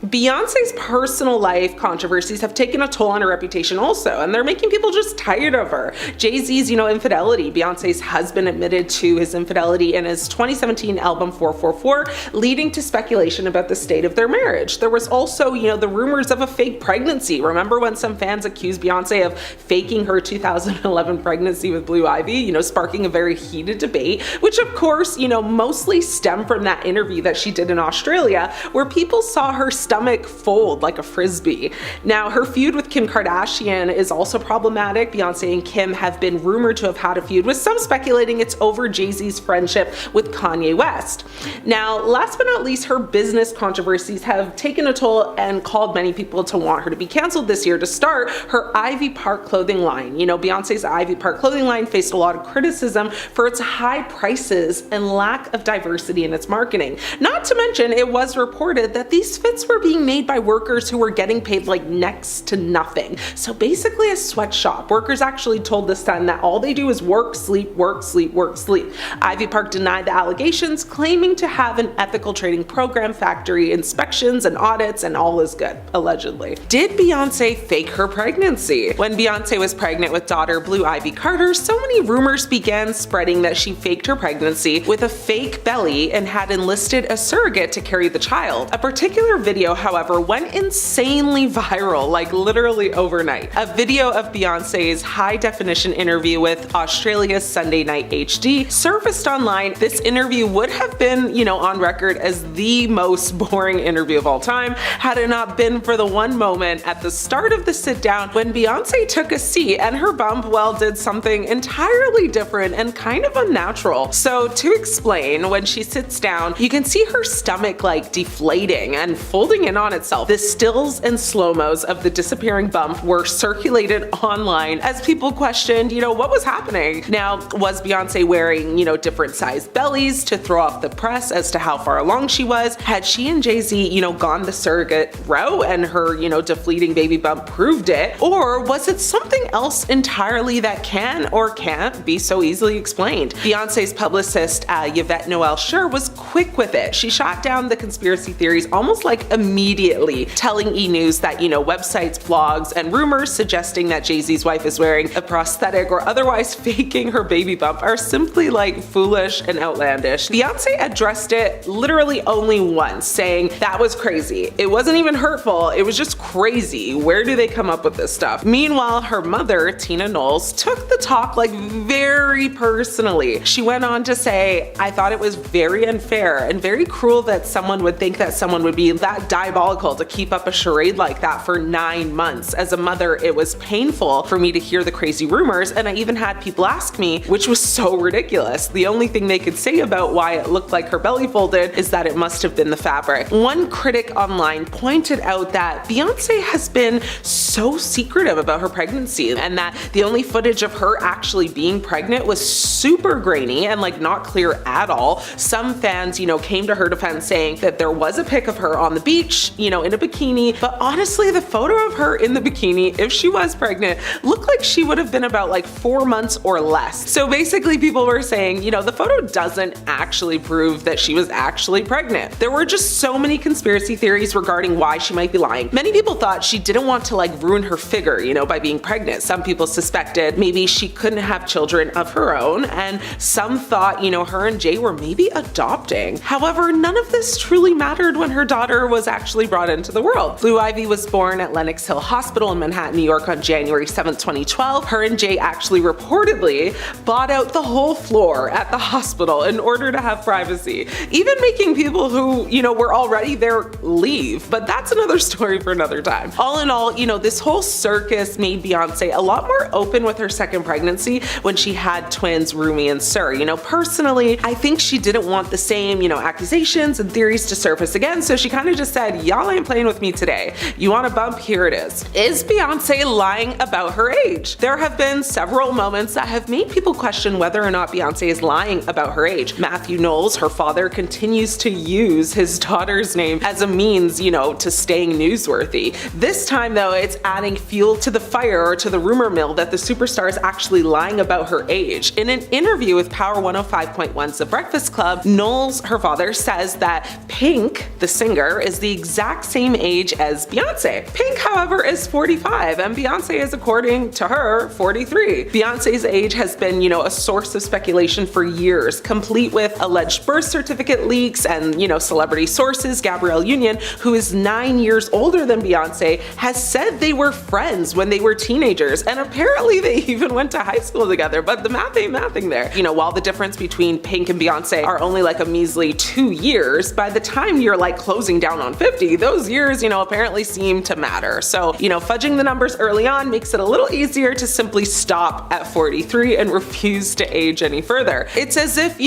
Beyonce's personal life controversies have taken a toll on her reputation also, and they're making people just tired of her. Jay-Z's, infidelity. Beyonce's husband admitted to his infidelity in his 2017 album 444, leading to speculation about the state of their marriage. There was also, the rumors of a fake pregnancy. Remember when some fans accused Beyonce of faking her 2011 pregnancy with Blue Ivy, sparking a very heated debate, which of course, mostly stemmed from that interview that she did in Australia, where people saw her stomach fold like a frisbee. Now, her feud with Kim Kardashian is also problematic. Beyonce and Kim have been rumored to have had a feud, with some speculating it's over Jay-Z's friendship with Kanye West. Now, last but not least, her business controversies have taken a toll and called many people to want her to be canceled this year. To start, her Ivy Park clothing line. Beyonce's Ivy Park clothing line faced a lot of criticism for its high prices and lack of diversity in its marketing. Not to mention, it was reported that these fits were being made by workers who were getting paid like next to nothing. So basically a sweatshop. Workers actually told The Sun that all they do is work, sleep, work, sleep, work, sleep. Ivy Park denied the allegations, claiming to have an ethical trading program, factory inspections and audits, and all is good, allegedly. Did Beyonce fake her pregnancy? When Beyonce was pregnant with daughter Blue Ivy Carter, so many rumors began spreading that she faked her pregnancy with a fake belly and had enlisted a surrogate to carry the child. A particular video, however, went insanely viral, like literally overnight. A video of Beyonce's high-definition interview with Australia's Sunday Night HD surfaced online. This interview would have been, on record as the most boring interview of all time, had it not been for the one moment at the start of the sit-down when Beyonce took a seat and her bump, did something entirely different and kind of unnatural. So to explain, when she sits down, you can see her stomach like deflating and folding in on itself. The stills and slow-mos of the disappearing bump were circulated online as people questioned, what was happening? Now, was Beyonce wearing, different sized bellies to throw off the press as to how far along she was? Had she and Jay-Z, gone the surrogate route and her, deflating baby bump proved it? Or was it something else entirely that can or can't be so easily explained? Beyonce's publicist, Yvette Noel Schur, was quick with it. She shot down the conspiracy theories almost like immediately immediately telling E! News that, websites, blogs, and rumors suggesting that Jay-Z's wife is wearing a prosthetic or otherwise faking her baby bump are simply like foolish and outlandish. Beyonce addressed it literally only once, saying that was crazy. It wasn't even hurtful, it was just crazy. Where do they come up with this stuff? Meanwhile, her mother, Tina Knowles, took the talk like very personally. She went on to say, I thought it was very unfair and very cruel that someone would think that someone would be that diabolical to keep up a charade like that for 9 months. As a mother, it was painful for me to hear the crazy rumors, and I even had people ask me, which was so ridiculous. The only thing they could say about why it looked like her belly folded is that it must have been the fabric. One critic online pointed out that Beyonce has been so secretive about her pregnancy, and that the only footage of her actually being pregnant was super grainy and like not clear at all. Some fans, came to her defense saying that there was a pic of her on the beach, in a bikini, but honestly, the photo of her in the bikini, if she was pregnant, looked like she would have been about like 4 months or less. So basically people were saying, the photo doesn't actually prove that she was actually pregnant. There were just so many conspiracy theories regarding why she might be lying. Many people thought she didn't want to like ruin her figure, by being pregnant. Some people suspected maybe she couldn't have children of her own, and some thought, her and Jay were maybe adopting. However, none of this truly mattered when her daughter was actually brought into the world. Blue Ivy was born at Lenox Hill Hospital in Manhattan, New York on January 7, 2012. Her and Jay actually reportedly bought out the whole floor at the hospital in order to have privacy, even making people who, were already there leave. But that's another story for another time. All in all, this whole circus made Beyonce a lot more open with her second pregnancy when she had twins Rumi and Sir. Personally, I think she didn't want the same, accusations and theories to surface again, so she kind of just said, y'all ain't playing with me today. You want a bump? Here it is. Is Beyonce lying about her age? There have been several moments that have made people question whether or not Beyonce is lying about her age. Matthew Knowles, her father, continues to use his daughter's name as a means, to staying newsworthy. This time though, it's adding fuel to the fire or to the rumor mill that the superstar is actually lying about her age. In an interview with Power 105.1's The Breakfast Club, Knowles, her father, says that Pink, the singer, is the exact same age as Beyonce. Pink, however, is 45 and Beyonce is, according to her, 43. Beyonce's age has been, a source of speculation for years, complete with alleged birth certificate leaks and, celebrity sources. Gabrielle Union, who is 9 years older than Beyonce, has said they were friends when they were teenagers, and apparently they even went to high school together, but the math ain't mathing there. While the difference between Pink and Beyonce are only like a measly 2 years, by the time you're like closing down on 50, those years, apparently seem to matter. So, fudging the numbers early on makes it a little easier to simply stop at 43 and refuse to age any further. It's as if,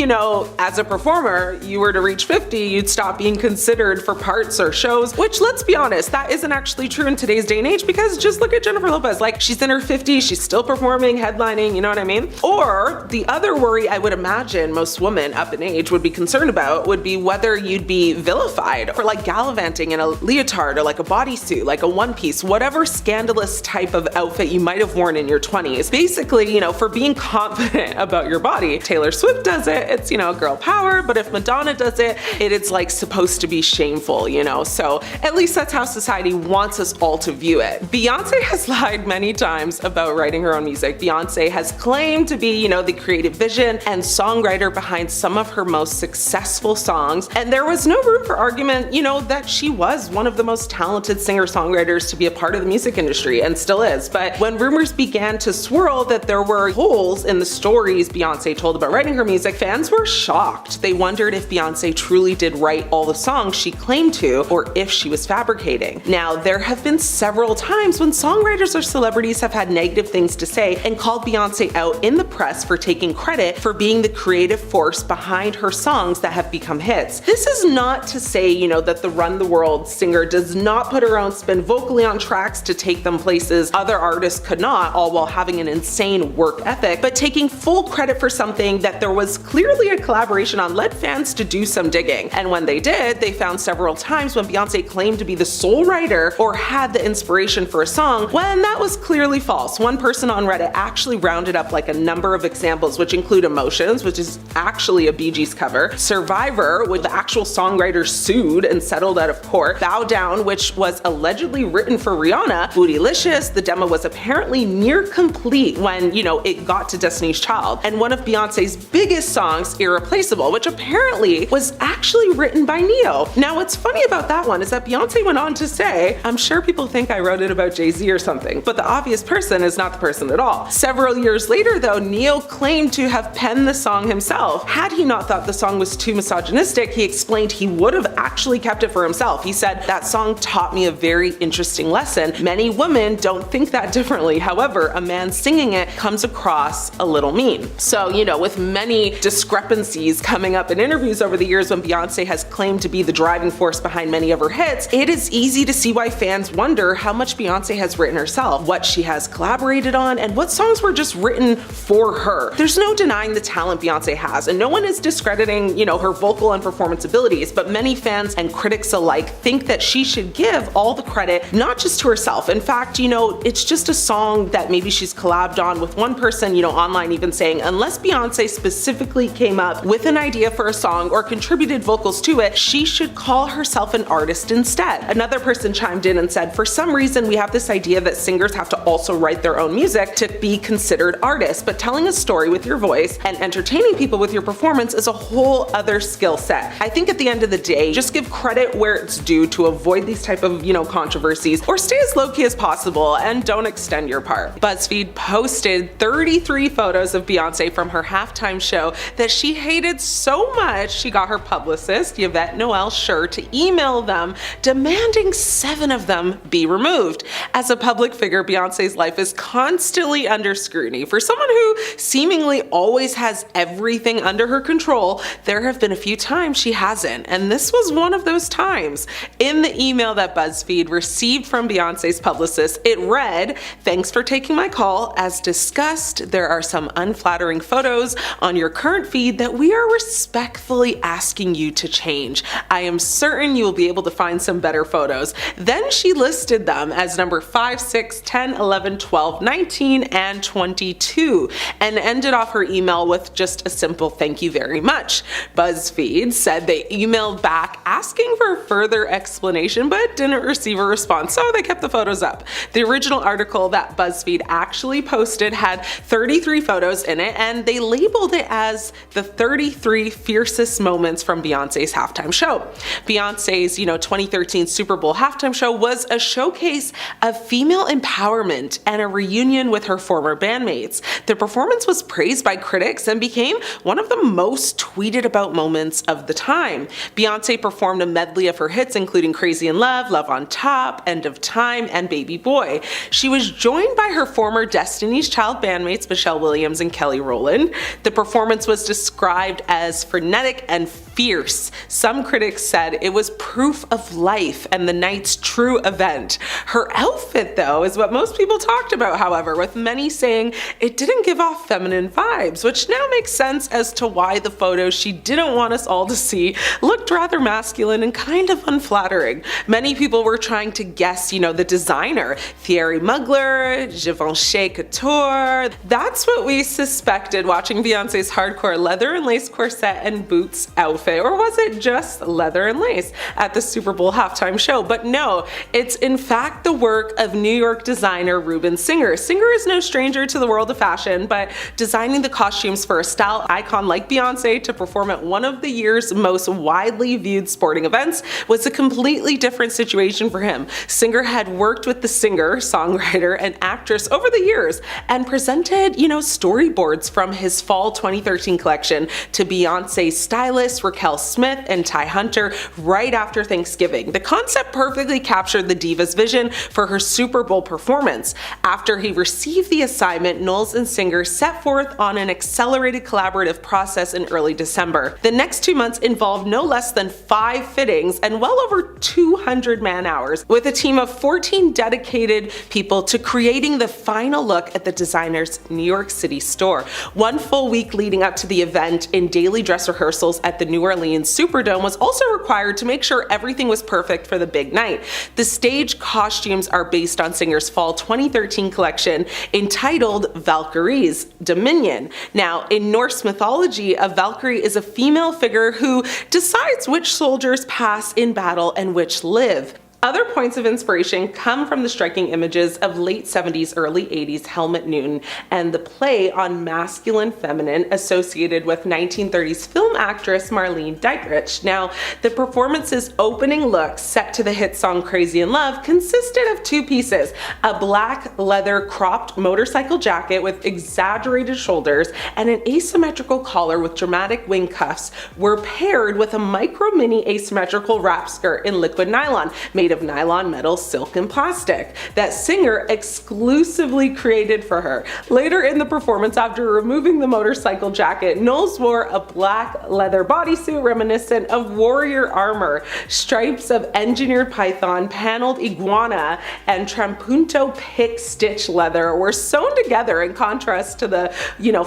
as a performer, you were to reach 50, you'd stop being considered for parts or shows, which, let's be honest, that isn't actually true in today's day and age, because just look at Jennifer Lopez. Like, she's in her 50s, she's still performing, headlining, you know what I mean? Or the other worry I would imagine most women up in age would be concerned about would be whether you'd be vilified for like gallivanting in a leotard or like a bodysuit, like a one piece, whatever scandalous type of outfit you might have worn in your 20s. Basically, for being confident about your body. Taylor Swift does it, it's, girl power, but if Madonna does it, it's like supposed to be shameful, So at least that's how society wants us all to view it. Beyonce has lied many times about writing her own music. Beyonce has claimed to be, the creative vision and songwriter behind some of her most successful songs, and there was no room for argument, that she was one of the most talented singer-songwriters to be a part of the music industry, and still is. But when rumors began to swirl that there were holes in the stories Beyonce told about writing her music, fans were shocked. They wondered if Beyonce truly did write all the songs she claimed to, or if she was fabricating. Now, there have been several times when songwriters or celebrities have had negative things to say and called Beyonce out in the press for taking credit for being the creative force behind her songs that have become hits. This is not to say, that the Run the World singer does not put her own spin vocally on tracks to take them places other artists could not, all while having an insane work ethic, but taking full credit for something that there was clearly a collaboration on led fans to do some digging. And when they did, they found several times when Beyonce claimed to be the sole writer or had the inspiration for a song, when that was clearly false. One person on Reddit actually rounded up like a number of examples, which include Emotions, which is actually a Bee Gees cover, Survivor, where the actual songwriter sued and settled out of court. Bow Down, which was allegedly written for Rihanna, Bootylicious, the demo was apparently near complete when, it got to Destiny's Child. And one of Beyonce's biggest songs, Irreplaceable, which apparently was actually written by Ne-Yo. Now, what's funny about that one is that Beyonce went on to say, "I'm sure people think I wrote it about Jay-Z or something, but the obvious person is not the person at all." Several years later, though, Ne-Yo claimed to have penned the song himself. Had he not thought the song was too misogynistic, he explained he would have actually kept it for himself. He said, "That song taught me a very interesting lesson. Many women don't think that differently. However, a man singing it comes across a little mean." So, with many discrepancies coming up in interviews over the years when Beyonce has claimed to be the driving force behind many of her hits, it is easy to see why fans wonder how much Beyonce has written herself, what she has collaborated on, and what songs were just written for her. There's no denying the talent Beyonce has, and no one is discrediting, her vocal and performance abilities, but many fans and critics alike think that she should give all the credit, not just to herself. In fact, it's just a song that maybe she's collabed on with one person, online even saying, unless Beyonce specifically came up with an idea for a song or contributed vocals to it, she should call herself an artist instead. Another person chimed in and said, "For some reason, we have this idea that singers have to also write their own music to be considered artists, but telling a story with your voice and entertaining people with your performance is a whole other skill set." I think at the end of the day, just give credit where it's due to avoid these type of, controversies, or stay as low-key as possible and don't extend your part. BuzzFeed posted 33 photos of Beyonce from her halftime show that she hated so much she got her publicist, Yvette Noel Schur, to email them demanding 7 of them be removed. As a public figure, Beyonce's life is constantly under scrutiny. For someone who seemingly always has everything under her control, there have been a few times she hasn't, and this was one of those times. In the email that BuzzFeed received from Beyonce's publicist, it read, "Thanks for taking my call. As discussed, there are some unflattering photos on your current feed that we are respectfully asking you to change. I am certain you will be able to find some better photos." Then she listed them as number 5, 6, 10, 11, 12, 19, and 22, and ended off her email with just a simple "thank you very much." BuzzFeed said they emailed back asking for further explanation, but didn't receive a response, so they kept the photos up. The original article that BuzzFeed actually posted had 33 photos in it, and they labeled it as the 33 fiercest moments from Beyonce's halftime show. Beyonce's, 2013 Super Bowl halftime show was a showcase of female empowerment and a reunion with her former bandmates. The performance was praised by critics and became one of the most tweeted about moments of the time. Beyonce performed a medley of her hits, including Crazy in Love, Love on Top, End of Time, and Baby Boy. She was joined by her former Destiny's Child bandmates Michelle Williams and Kelly Rowland. The performance was described as frenetic and fierce. Some critics said it was proof of life and the night's true event. Her outfit, though, is what most people talked about, however, with many saying it didn't give off feminine vibes, which now makes sense as to why the photos she didn't want us all to see looked rather masculine and kind of unflattering. Many people were trying to guess, the designer, Thierry Mugler, Givenchy Couture. That's what we suspected watching Beyonce's hardcore leather and lace corset and boots outfit, or was it just leather and lace at the Super Bowl halftime show? But no, it's in fact the work of New York designer Ruben Singer. Singer is no stranger to the world of fashion, but designing the costumes for a style icon like Beyonce to perform at one of the year's most widely viewed sporting events was a completely different situation for him. Singer had worked with the singer, songwriter, and actress over the years and presented, storyboards from his fall 2013 collection to Beyonce's stylist Raquel Smith and Ty Hunter right after Thanksgiving. The concept perfectly captured the diva's vision for her Super Bowl performance. After he received the assignment, Knowles and Singer set forth on an accelerated collaborative process in early December. The next 2 months involved no less than 5 fittings and well over 200 man-hours, with a team of 14 dedicated people to creating the final look at the designer's New York City store. 1 full week leading up to the event in daily dress rehearsals at the New Orleans Superdome was also required to make sure everything was perfect for the big night. The stage costumes are based on Singer's fall 2013 collection entitled Valkyrie's Dominion. Now, in Norse mythology, a Valkyrie is a female figure who decides which soldiers pass lost in battle and which live. Other points of inspiration come from the striking images of late 70s, early 80s Helmut Newton and the play on masculine-feminine associated with 1930s film actress Marlene Dietrich. Now, the performance's opening look, set to the hit song Crazy in Love, consisted of two pieces: a black leather cropped motorcycle jacket with exaggerated shoulders and an asymmetrical collar with dramatic wing cuffs were paired with a micro mini asymmetrical wrap skirt in liquid nylon made of nylon, metal, silk, and plastic that singer exclusively created for her. Later in the performance, after removing the motorcycle jacket, Knowles wore a black leather bodysuit reminiscent of warrior armor. Stripes of engineered python, paneled iguana, and trampunto pick stitch leather were sewn together in contrast to the,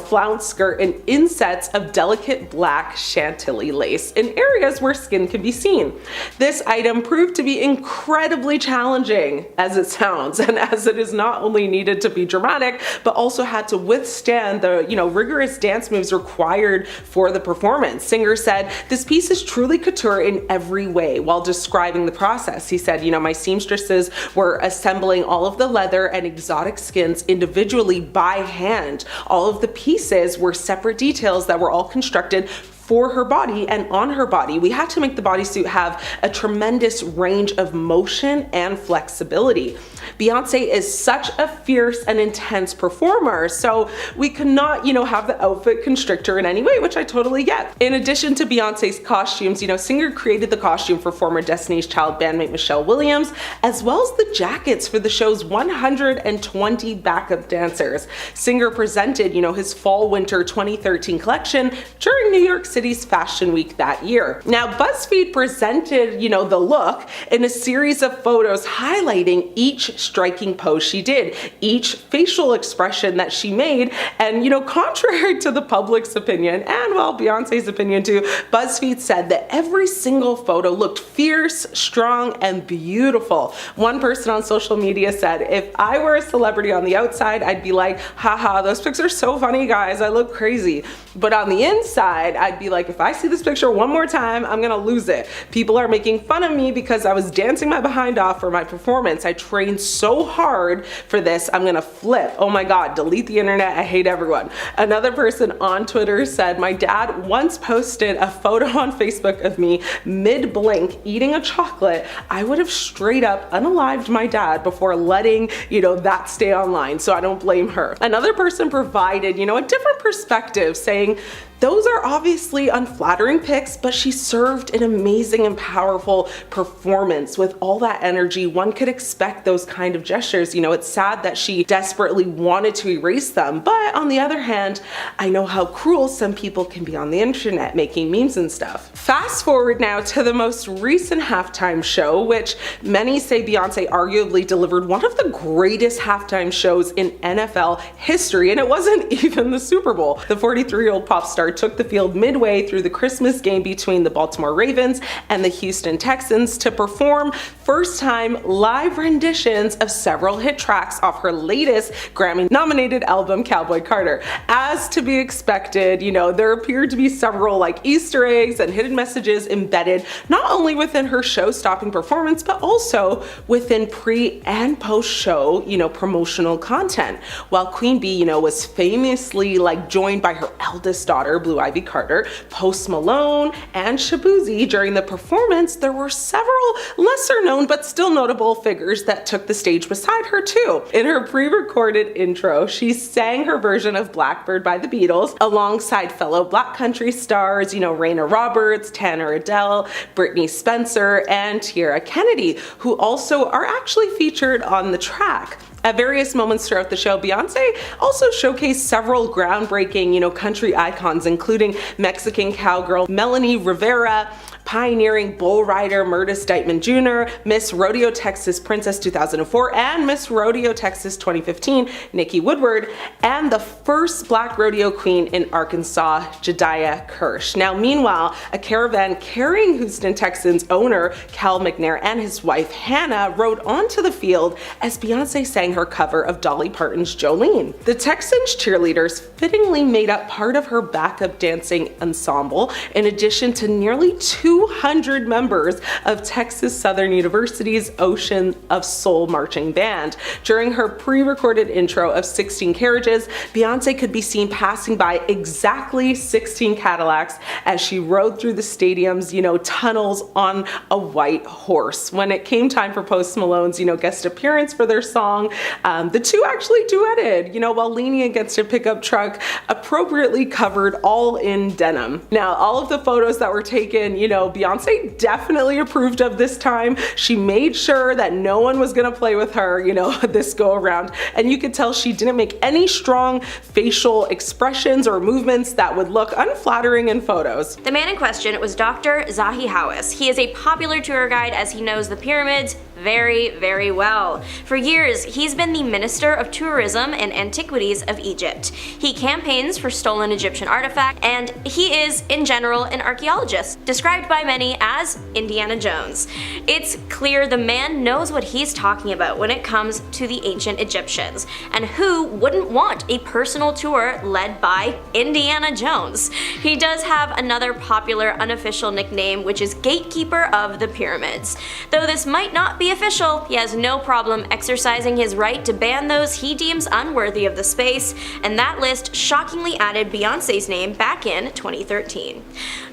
flounce skirt and insets of delicate black chantilly lace in areas where skin can be seen. This item proved to be incredibly challenging, as it sounds, and as it is not only needed to be dramatic, but also had to withstand the, rigorous dance moves required for the performance. Singer said, "This piece is truly couture in every way." While describing the process, he said, "My seamstresses were assembling all of the leather and exotic skins individually by hand. All of the pieces were separate details that were all constructed for her body and on her body. We had to make the bodysuit have a tremendous range of motion and flexibility." Beyonce is such a fierce and intense performer, so we could not, have the outfit constrict her in any way, which I totally get. In addition to Beyonce's costumes, Singer created the costume for former Destiny's Child bandmate Michelle Williams, as well as the jackets for the show's 120 backup dancers. Singer presented, his fall-winter 2013 collection during New York City's Fashion Week that year. Now, BuzzFeed presented, the look in a series of photos highlighting each striking pose she did, each facial expression that she made, and, contrary to the public's opinion, and Beyonce's opinion too, BuzzFeed said that every single photo looked fierce, strong, and beautiful. One person on social media said, "If I were a celebrity on the outside, I'd be like, haha, those pics are so funny, guys, I look crazy. But on the inside, I'd be like, if I see this picture one more time, I'm gonna lose it. People are making fun of me because I was dancing my behind off for my performance. I trained so hard for this, I'm gonna flip. Oh my God, delete the internet, I hate everyone." Another person on Twitter said, "My dad once posted a photo on Facebook of me mid-blink eating a chocolate. I would have straight up unalived my dad before letting, that stay online, so I don't blame her." Another person provided, a different perspective, saying, "Those are obviously unflattering pics, but she served an amazing and powerful performance with all that energy. One could expect those kind of gestures. It's sad that she desperately wanted to erase them, but on the other hand, I know how cruel some people can be on the internet making memes and stuff." Fast forward now to the most recent halftime show, which many say Beyonce arguably delivered one of the greatest halftime shows in NFL history, and it wasn't even the Super Bowl. The 43-year-old pop star took the field midway through the Christmas game between the Baltimore Ravens and the Houston Texans to perform first-time live renditions of several hit tracks off her latest Grammy-nominated album, Cowboy Carter. As to be expected, there appeared to be several Easter eggs and hidden messages embedded not only within her show-stopping performance, but also within pre- and post-show, promotional content. While Queen Bee, was famously joined by her eldest daughter, Blue Ivy Carter, Post Malone, and Shaboozey during the performance, there were several lesser known but still notable figures that took the stage beside her too. In her pre-recorded intro, she sang her version of Blackbird by the Beatles alongside fellow Black country stars, Raina Roberts, Tanner Adele, Brittany Spencer, and Tiara Kennedy, who also are actually featured on the track. At various moments throughout the show, Beyonce also showcased several groundbreaking, country icons, including Mexican cowgirl Melanie Rivera, pioneering bull rider Meredith Stiteman Jr., Miss Rodeo Texas Princess 2004, and Miss Rodeo Texas 2015, Nikki Woodward, and the first Black rodeo queen in Arkansas, Jediah Kirsch. Now, meanwhile, a caravan carrying Houston Texans owner Cal McNair and his wife Hannah rode onto the field as Beyonce sang her cover of Dolly Parton's Jolene. The Texans cheerleaders fittingly made up part of her backup dancing ensemble, in addition to nearly 200 members of Texas Southern University's Ocean of Soul marching band. During her pre-recorded intro of 16 Carriages, Beyonce could be seen passing by exactly 16 Cadillacs as she rode through the stadium's, tunnels on a white horse. When it came time for Post Malone's, guest appearance for their song, the two actually duetted, while leaning against a pickup truck appropriately covered all in denim. Now, all of the photos that were taken, Beyonce definitely approved of this time. She made sure that no one was gonna play with her, this go around. And you could tell she didn't make any strong facial expressions or movements that would look unflattering in photos. The man in question was Dr. Zahi Hawass. He is a popular tour guide as he knows the pyramids very, very well. For years, he's been the Minister of Tourism and Antiquities of Egypt. He campaigns for stolen Egyptian artifacts, and he is, in general, an archaeologist, described by many as Indiana Jones. It's clear the man knows what he's talking about when it comes to the ancient Egyptians, and who wouldn't want a personal tour led by Indiana Jones? He does have another popular unofficial nickname, which is Gatekeeper of the Pyramids. Though this might not be official, he has no problem exercising his right to ban those he deems unworthy of the space, and that list shockingly added Beyonce's name back in 2013.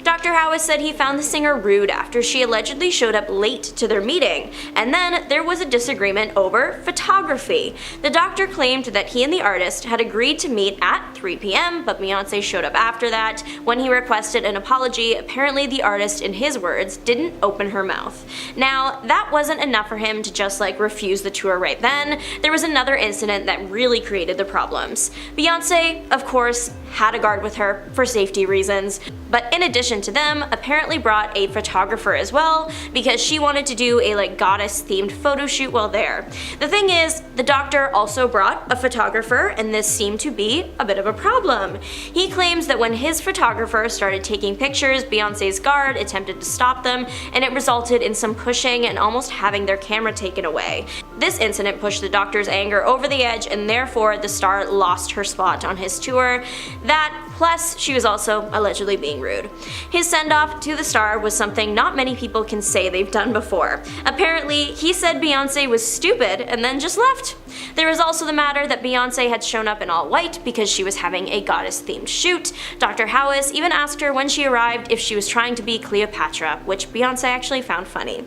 Dr. Hawass said he found the singer rude after she allegedly showed up late to their meeting, and then there was a disagreement over photography. The doctor claimed that he and the artist had agreed to meet at 3 p.m., but Beyonce showed up after that. When he requested an apology, apparently the artist, in his words, didn't open her mouth. Now, that wasn't enough for him to just refuse the tour right then. There was another incident that really created the problems. Beyonce, of course, had a guard with her for safety reasons, but in addition to them, apparently brought a photographer as well because she wanted to do a goddess-themed photo shoot while there. The thing is, the doctor also brought a photographer, and this seemed to be a bit of a problem. He claims that when his photographer started taking pictures, Beyonce's guard attempted to stop them, and it resulted in some pushing and almost having their camera taken away. This incident pushed the doctor's anger over the edge, and therefore the star lost her spot on his tour. That, plus she was also allegedly being rude. His send-off to the star was something not many people can say they've done before. Apparently, he said Beyonce was stupid and then just left. There was also the matter that Beyonce had shown up in all white because she was having a goddess-themed shoot. Dr. Hawass even asked her when she arrived if she was trying to be Cleopatra, which Beyonce actually found funny.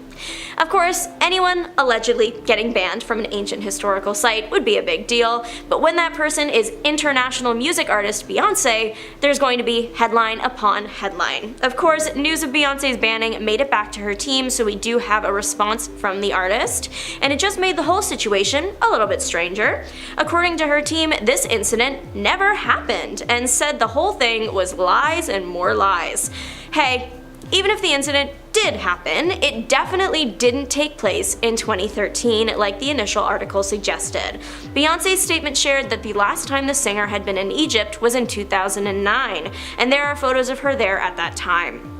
Of course, anyone allegedly getting banned from an ancient historical site would be a big deal, but when that person is international music artist Beyonce, there's going to be headline upon headline. Of course, news of Beyonce's banning made it back to her team, so we do have a response from the artist, and it just made the whole situation a little bit stranger. According to her team, this incident never happened, and said the whole thing was lies and more lies. Hey, even if the incident did happen, it definitely didn't take place in 2013 like the initial article suggested. Beyonce's statement shared that the last time the singer had been in Egypt was in 2009, and there are photos of her there at that time.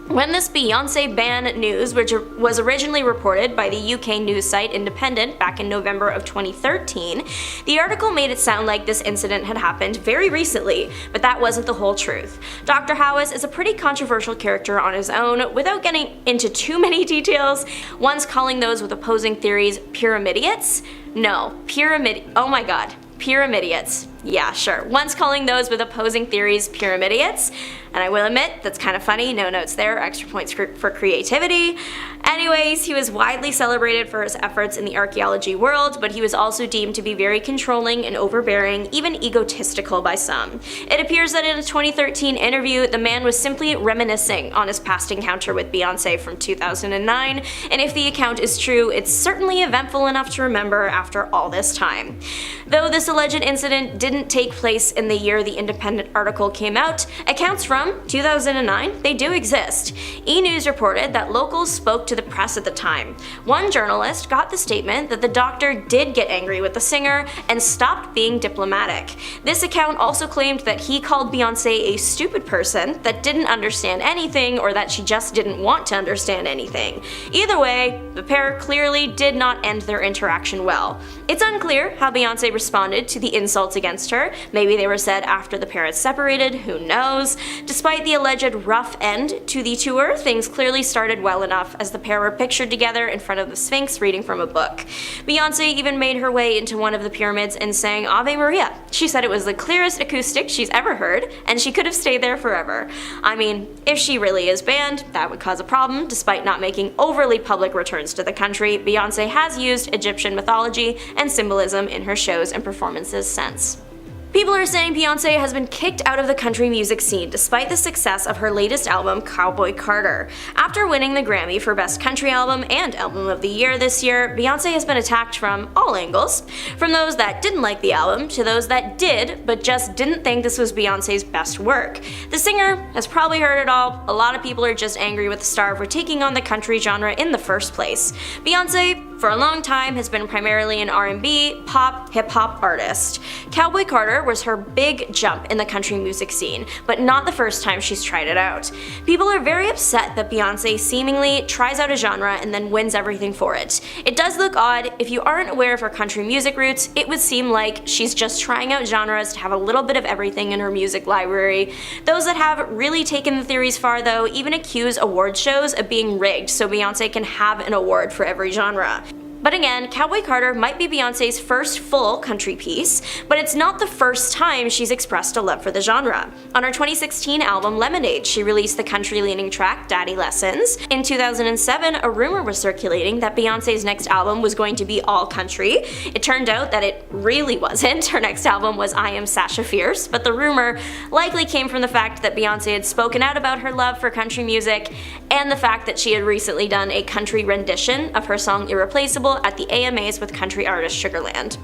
When this Beyonce ban news, which was originally reported by the UK news site Independent back in November of 2013, the article made it sound like this incident had happened very recently, but that wasn't the whole truth. Dr. Hawass is a pretty controversial character on his own, without getting into too many details, once calling those with opposing theories pyramidiates. Oh my god. Pyramidiates. Yeah, sure. Once calling those with opposing theories pyramidiates, and I will admit, that's kind of funny, no notes there, extra points for creativity. Anyways, he was widely celebrated for his efforts in the archaeology world, but he was also deemed to be very controlling and overbearing, even egotistical by some. It appears that in a 2013 interview, the man was simply reminiscing on his past encounter with Beyonce from 2009, and if the account is true, it's certainly eventful enough to remember after all this time. Though this alleged incident didn't take place in the year the Independent article came out, accounts from from 2009, they do exist. E! News reported that locals spoke to the press at the time. One journalist got the statement that the doctor did get angry with the singer and stopped being diplomatic. This account also claimed that he called Beyoncé a stupid person that didn't understand anything, or that she just didn't want to understand anything. Either way, the pair clearly did not end their interaction well. It's unclear how Beyoncé responded to the insults against her. Maybe they were said after the pair had separated, who knows? Despite the alleged rough end to the tour, things clearly started well enough as the pair were pictured together in front of the Sphinx reading from a book. Beyoncé even made her way into one of the pyramids and sang Ave Maria. She said it was the clearest acoustic she's ever heard, and she could have stayed there forever. I mean, if she really is banned, that would cause a problem. Despite not making overly public returns to the country, Beyoncé has used Egyptian mythology and symbolism in her shows and performances since. People are saying Beyoncé has been kicked out of the country music scene despite the success of her latest album, Cowboy Carter. After winning the Grammy for Best Country Album and Album of the Year this year, Beyoncé has been attacked from all angles. From those that didn't like the album to those that did, but just didn't think this was Beyoncé's best work. The singer has probably heard it all. A lot of people are just angry with the star for taking on the country genre in the first place. Beyoncé, for a long time, has been primarily an R&B, pop, hip-hop artist. Cowboy Carter was her big jump in the country music scene, but not the first time she's tried it out. People are very upset that Beyoncé seemingly tries out a genre and then wins everything for it. It does look odd. If you aren't aware of her country music roots, it would seem like she's just trying out genres to have a little bit of everything in her music library. Those that have really taken the theories far, though, even accuse award shows of being rigged so Beyoncé can have an award for every genre. But again, Cowboy Carter might be Beyoncé's first full country piece, but it's not the first time she's expressed a love for the genre. On her 2016 album Lemonade, she released the country-leaning track Daddy Lessons. In 2007, a rumor was circulating that Beyoncé's next album was going to be all country. It turned out that it really wasn't. Her next album was I Am Sasha Fierce, but the rumor likely came from the fact that Beyoncé had spoken out about her love for country music and the fact that she had recently done a country rendition of her song Irreplaceable at the AMAs with country artist Sugarland.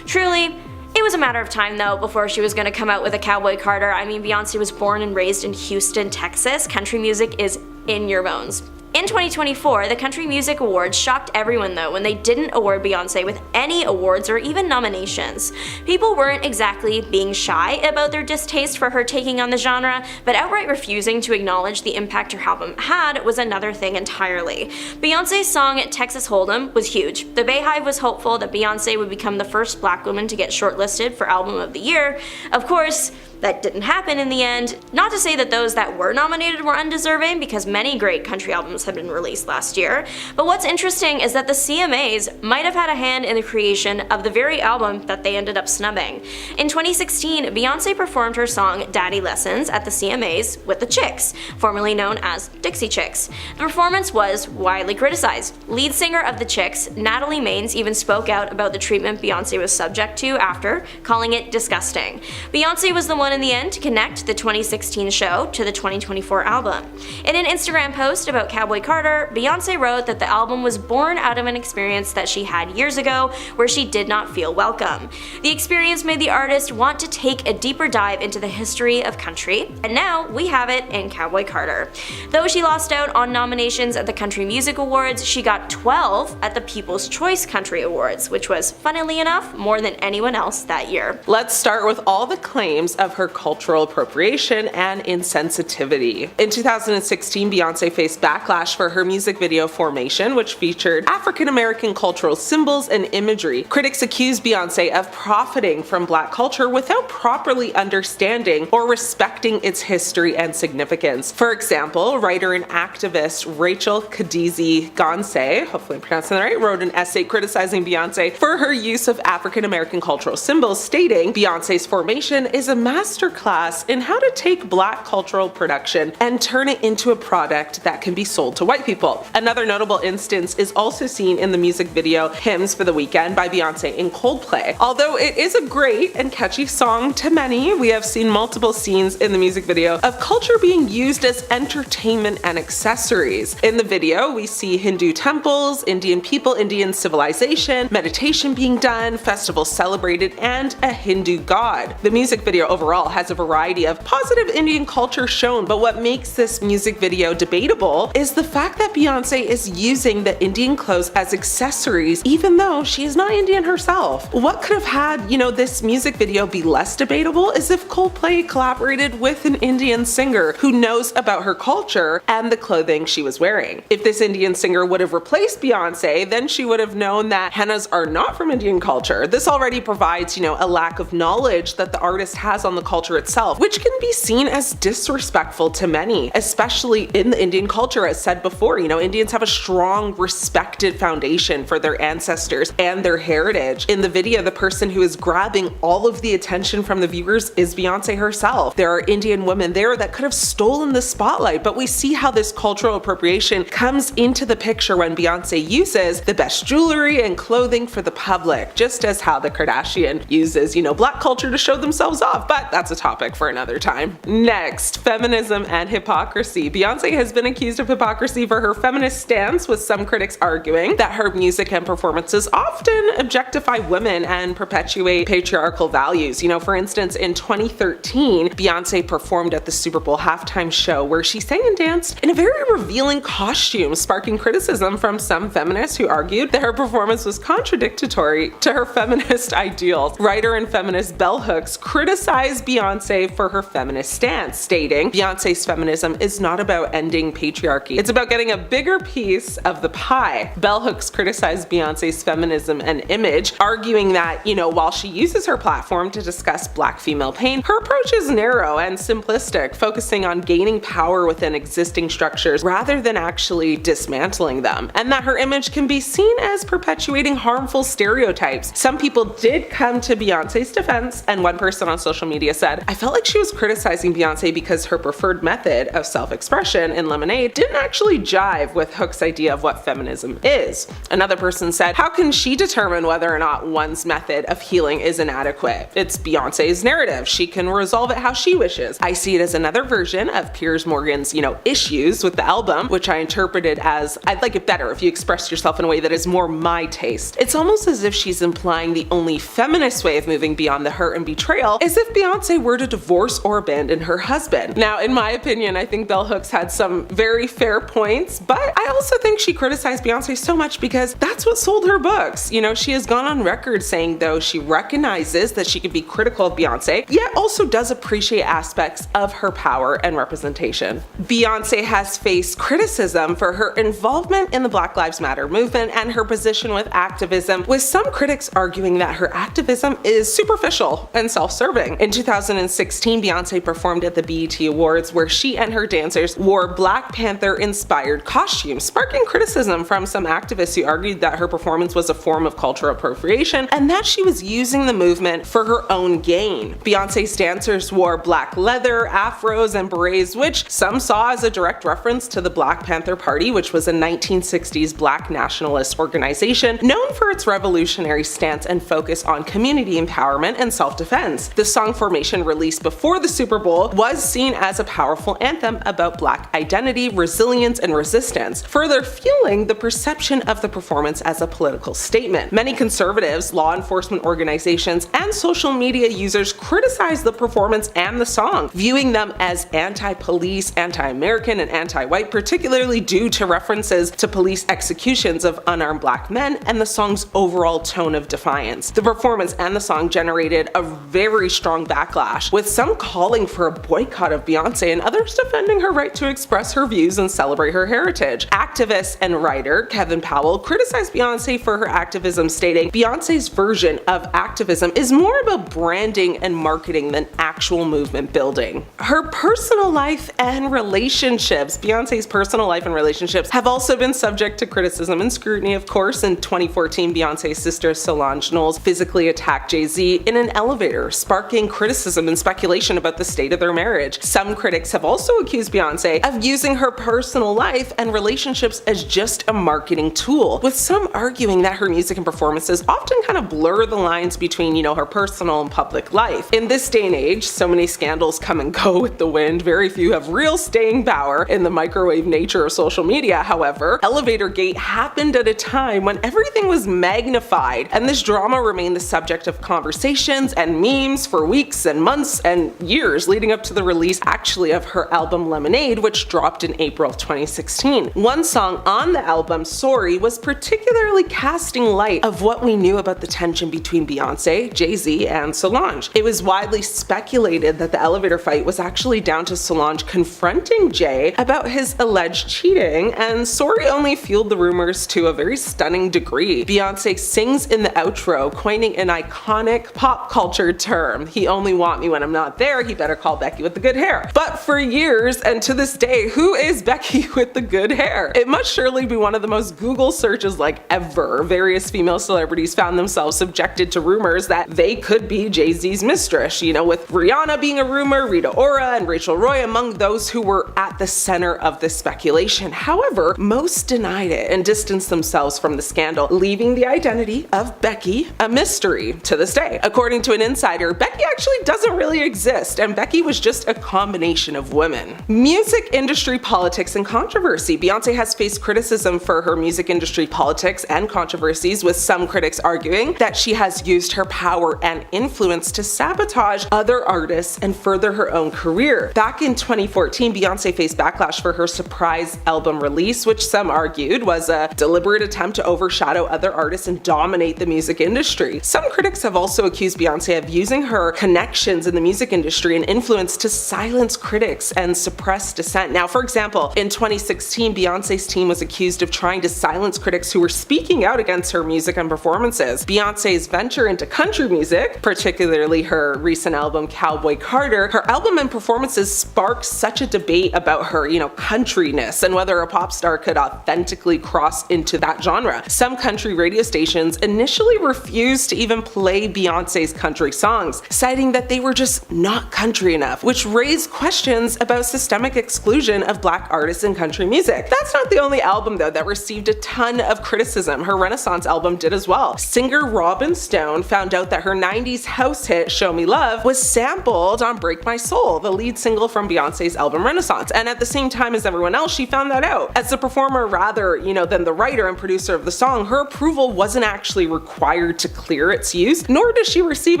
Truly, it was a matter of time though before she was going to come out with a Cowboy Carter. I mean, Beyoncé was born and raised in Houston, Texas. Country music is in your bones. In 2024, the Country Music Awards shocked everyone though when they didn't award Beyoncé with any awards or even nominations. People weren't exactly being shy about their distaste for her taking on the genre, but outright refusing to acknowledge the impact her album had was another thing entirely. Beyoncé's song Texas Hold'em was huge. The Bayhive was hopeful that Beyoncé would become the first black woman to get shortlisted for Album of the Year. Of course, that didn't happen in the end. Not to say that those that were nominated were undeserving, because many great country albums have been released last year, but what's interesting is that the CMAs might have had a hand in the creation of the very album that they ended up snubbing. In 2016, Beyoncé performed her song Daddy Lessons at the CMAs with the Chicks, formerly known as Dixie Chicks. The performance was widely criticized. Lead singer of the Chicks, Natalie Maines, even spoke out about the treatment Beyoncé was subject to after, calling it disgusting. Beyoncé was the one in the end to connect the 2016 show to the 2024 album. In an Instagram post about Cowboy Carter, Beyoncé wrote that the album was born out of an experience that she had years ago where she did not feel welcome. The experience made the artist want to take a deeper dive into the history of country, and now we have it in Cowboy Carter. Though she lost out on nominations at the Country Music Awards, she got 12 at the People's Choice Country Awards, which was, funnily enough, more than anyone else that year. Let's start with all the claims of her cultural appropriation and insensitivity. In 2016, Beyoncé faced backlash for her music video Formation, which featured African American cultural symbols and imagery. Critics accused Beyoncé of profiting from black culture without properly understanding or respecting its history and significance. For example, writer and activist Rachel Kadizi Gonse, hopefully I'm pronouncing that right, wrote an essay criticizing Beyoncé for her use of African American cultural symbols, stating, "Beyoncé's Formation is a masterclass in how to take black cultural production and turn it into a product that can be sold to white people." Another notable instance is also seen in the music video Hymns for the Weekend by Beyoncé and Coldplay. Although it is a great and catchy song to many, we have seen multiple scenes in the music video of culture being used as entertainment and accessories. In the video, we see Hindu temples, Indian people, Indian civilization, meditation being done, festivals celebrated, and a Hindu god. The music video overall overall has a variety of positive Indian culture shown, but what makes this music video debatable is the fact that Beyonce is using the Indian clothes as accessories even though she is not Indian herself. What could have had, this music video be less debatable is if Coldplay collaborated with an Indian singer who knows about her culture and the clothing she was wearing. If this Indian singer would have replaced Beyonce, then she would have known that hennas are not from Indian culture. This already provides, a lack of knowledge that the artist has on the culture itself, which can be seen as disrespectful to many, especially in the Indian culture. As said before, Indians have a strong, respected foundation for their ancestors and their heritage. In the video, the person who is grabbing all of the attention from the viewers is Beyonce herself. There are Indian women there that could have stolen the spotlight, but we see how this cultural appropriation comes into the picture when Beyonce uses the best jewelry and clothing for the public, just as how the Kardashian uses, black culture to show themselves off, but that's a topic for another time. Next, feminism and hypocrisy. Beyonce has been accused of hypocrisy for her feminist stance, with some critics arguing that her music and performances often objectify women and perpetuate patriarchal values. For instance, in 2013, Beyonce performed at the Super Bowl halftime show where she sang and danced in a very revealing costume, sparking criticism from some feminists who argued that her performance was contradictory to her feminist ideals. Writer and feminist Bell Hooks criticized Beyonce for her feminist stance, stating, "Beyonce's feminism is not about ending patriarchy. It's about getting a bigger piece of the pie." Bell Hooks criticized Beyonce's feminism and image, arguing that, while she uses her platform to discuss black female pain, her approach is narrow and simplistic, focusing on gaining power within existing structures rather than actually dismantling them, and that her image can be seen as perpetuating harmful stereotypes. Some people did come to Beyonce's defense, and one person on social media said, "I felt like she was criticizing Beyonce because her preferred method of self-expression in Lemonade didn't actually jive with Hook's idea of what feminism is." Another person said, "How can she determine whether or not one's method of healing is inadequate? It's Beyonce's narrative. She can resolve it how she wishes." I see it as another version of Piers Morgan's, issues with the album, which I interpreted as, "I'd like it better if you expressed yourself in a way that is more my taste." It's almost as if she's implying the only feminist way of moving beyond the hurt and betrayal is if Beyonce were to divorce or abandon her husband. Now, in my opinion, I think Bell Hooks had some very fair points, but I also think she criticized Beyonce so much because that's what sold her books. She has gone on record saying, though, she recognizes that she could be critical of Beyonce, yet also does appreciate aspects of her power and representation. Beyonce has faced criticism for her involvement in the Black Lives Matter movement and her position with activism, with some critics arguing that her activism is superficial and self-serving. In 2016, Beyonce performed at the BET Awards where she and her dancers wore Black Panther-inspired costumes, sparking criticism from some activists who argued that her performance was a form of cultural appropriation and that she was using the movement for her own gain. Beyonce's dancers wore black leather, afros, and berets, which some saw as a direct reference to the Black Panther Party, which was a 1960s black nationalist organization known for its revolutionary stance and focus on community empowerment and self-defense. The song Formation, released before the Super Bowl, was seen as a powerful anthem about black identity, resilience, and resistance, further fueling the perception of the performance as a political statement. Many conservatives, law enforcement organizations, and social media users criticized the performance and the song, viewing them as anti-police, anti-American, and anti-white, particularly due to references to police executions of unarmed black men and the song's overall tone of defiance. The performance and the song generated a very strong backlash, with some calling for a boycott of Beyonce and others defending her right to express her views and celebrate her heritage. Activist and writer Kevin Powell criticized Beyonce for her activism, stating, "Beyonce's version of activism is more about branding and marketing than actual movement building." Her personal life and relationships, Beyonce's personal life and relationships, have also been subject to criticism and scrutiny, of course. In 2014, Beyonce's sister Solange Knowles physically attacked Jay-Z in an elevator, sparking criticism and speculation about the state of their marriage. Some critics have also accused Beyonce of using her personal life and relationships as just a marketing tool, with some arguing that her music and performances often kind of blur the lines between, her personal and public life. In this day and age, so many scandals come and go with the wind. Very few have real staying power in the microwave nature of social media. However, Elevator Gate happened at a time when everything was magnified, and this drama remained the subject of conversations and memes for weeks weeks and months and years leading up to the release actually of her album Lemonade, which dropped in April of 2016. One song on the album, Sorry, was particularly casting light of what we knew about the tension between Beyonce, Jay-Z, and Solange. It was widely speculated that the elevator fight was actually down to Solange confronting Jay about his alleged cheating, and Sorry only fueled the rumors to a very stunning degree. Beyonce sings in the outro, coining an iconic pop culture term: "He only want me when I'm not there, he better call Becky with the good hair." But for years, and to this day, who is Becky with the good hair? It must surely be one of the most Google searches like ever. Various female celebrities found themselves subjected to rumors that they could be Jay-Z's mistress, with Rihanna being a rumor, Rita Ora and Rachel Roy among those who were at the center of this speculation. However, most denied it and distanced themselves from the scandal, leaving the identity of Becky a mystery to this day. According to an insider, Becky actually doesn't really exist, and Becky was just a combination of women. Music industry politics and controversy. Beyonce has faced criticism for her music industry politics and controversies, with some critics arguing that she has used her power and influence to sabotage other artists and further her own career. Back in 2014, Beyonce faced backlash for her surprise album release, which some argued was a deliberate attempt to overshadow other artists and dominate the music industry. Some critics have also accused Beyonce of using her connections in the music industry and influence to silence critics and suppress dissent. Now, for example, in 2016, Beyonce's team was accused of trying to silence critics who were speaking out against her music and performances. Beyonce's venture into country music, particularly her recent album Cowboy Carter, her album and performances sparked such a debate about her, countryness and whether a pop star could authentically cross into that genre. Some country radio stations initially refused to even play Beyonce's country songs, citing that they were just not country enough, which raised questions about systemic exclusion of Black artists in country music. That's not the only album, though, that received a ton of criticism. Her Renaissance album did as well. Singer Robin Stone found out that her 90s house hit Show Me Love was sampled on Break My Soul, the lead single from Beyonce's album Renaissance, and at the same time as everyone else, she found that out. As the performer rather, than the writer and producer of the song, her approval wasn't actually required to clear its use, nor does she receive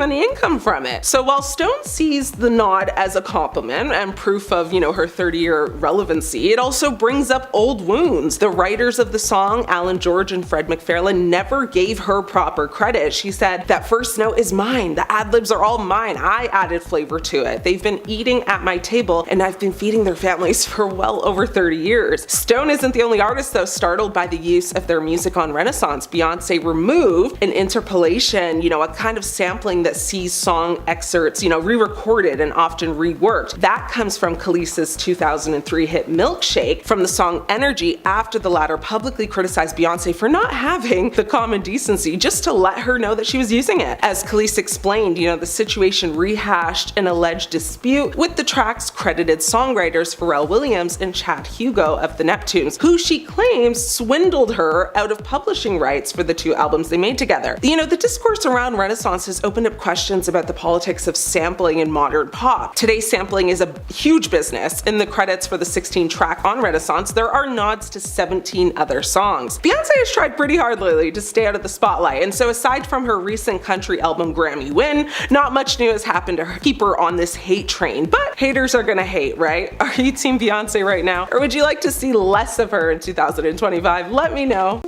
any income from it. So while Stone sees the nod as a compliment and proof of, her 30-year relevancy, it also brings up old wounds. The writers of the song, Alan George and Fred McFarlane, never gave her proper credit. She said, "That first note is mine. The ad-libs are all mine. I added flavor to it. They've been eating at my table, and I've been feeding their families for well over 30 years. Stone isn't the only artist, though, startled by the use of their music on Renaissance. Beyonce removed an interpolation, a kind of sampling that sees song excerpts, re-recorded and often reworked. That comes from Khaleesi's 2003 hit Milkshake from the song Energy, after the latter publicly criticized Beyonce for not having the common decency just to let her know that she was using it. As Khaleesi explained, the situation rehashed an alleged dispute with the track's credited songwriters Pharrell Williams and Chad Hugo of the Neptunes, who she claims swindled her out of publishing rights for the two albums they made together. The discourse around Renaissance has opened up questions about the politics of sampling in modern pop. Today, sampling is a huge business. In the credits for the 16 track on Renaissance, there are nods to 17 other songs. Beyonce has tried pretty hard lately to stay out of the spotlight, and so aside from her recent country album Grammy win, not much new has happened to keep her on this hate train. But haters are gonna hate, right? Are you team Beyonce right now? Or would you like to see less of her in 2025? Let me know.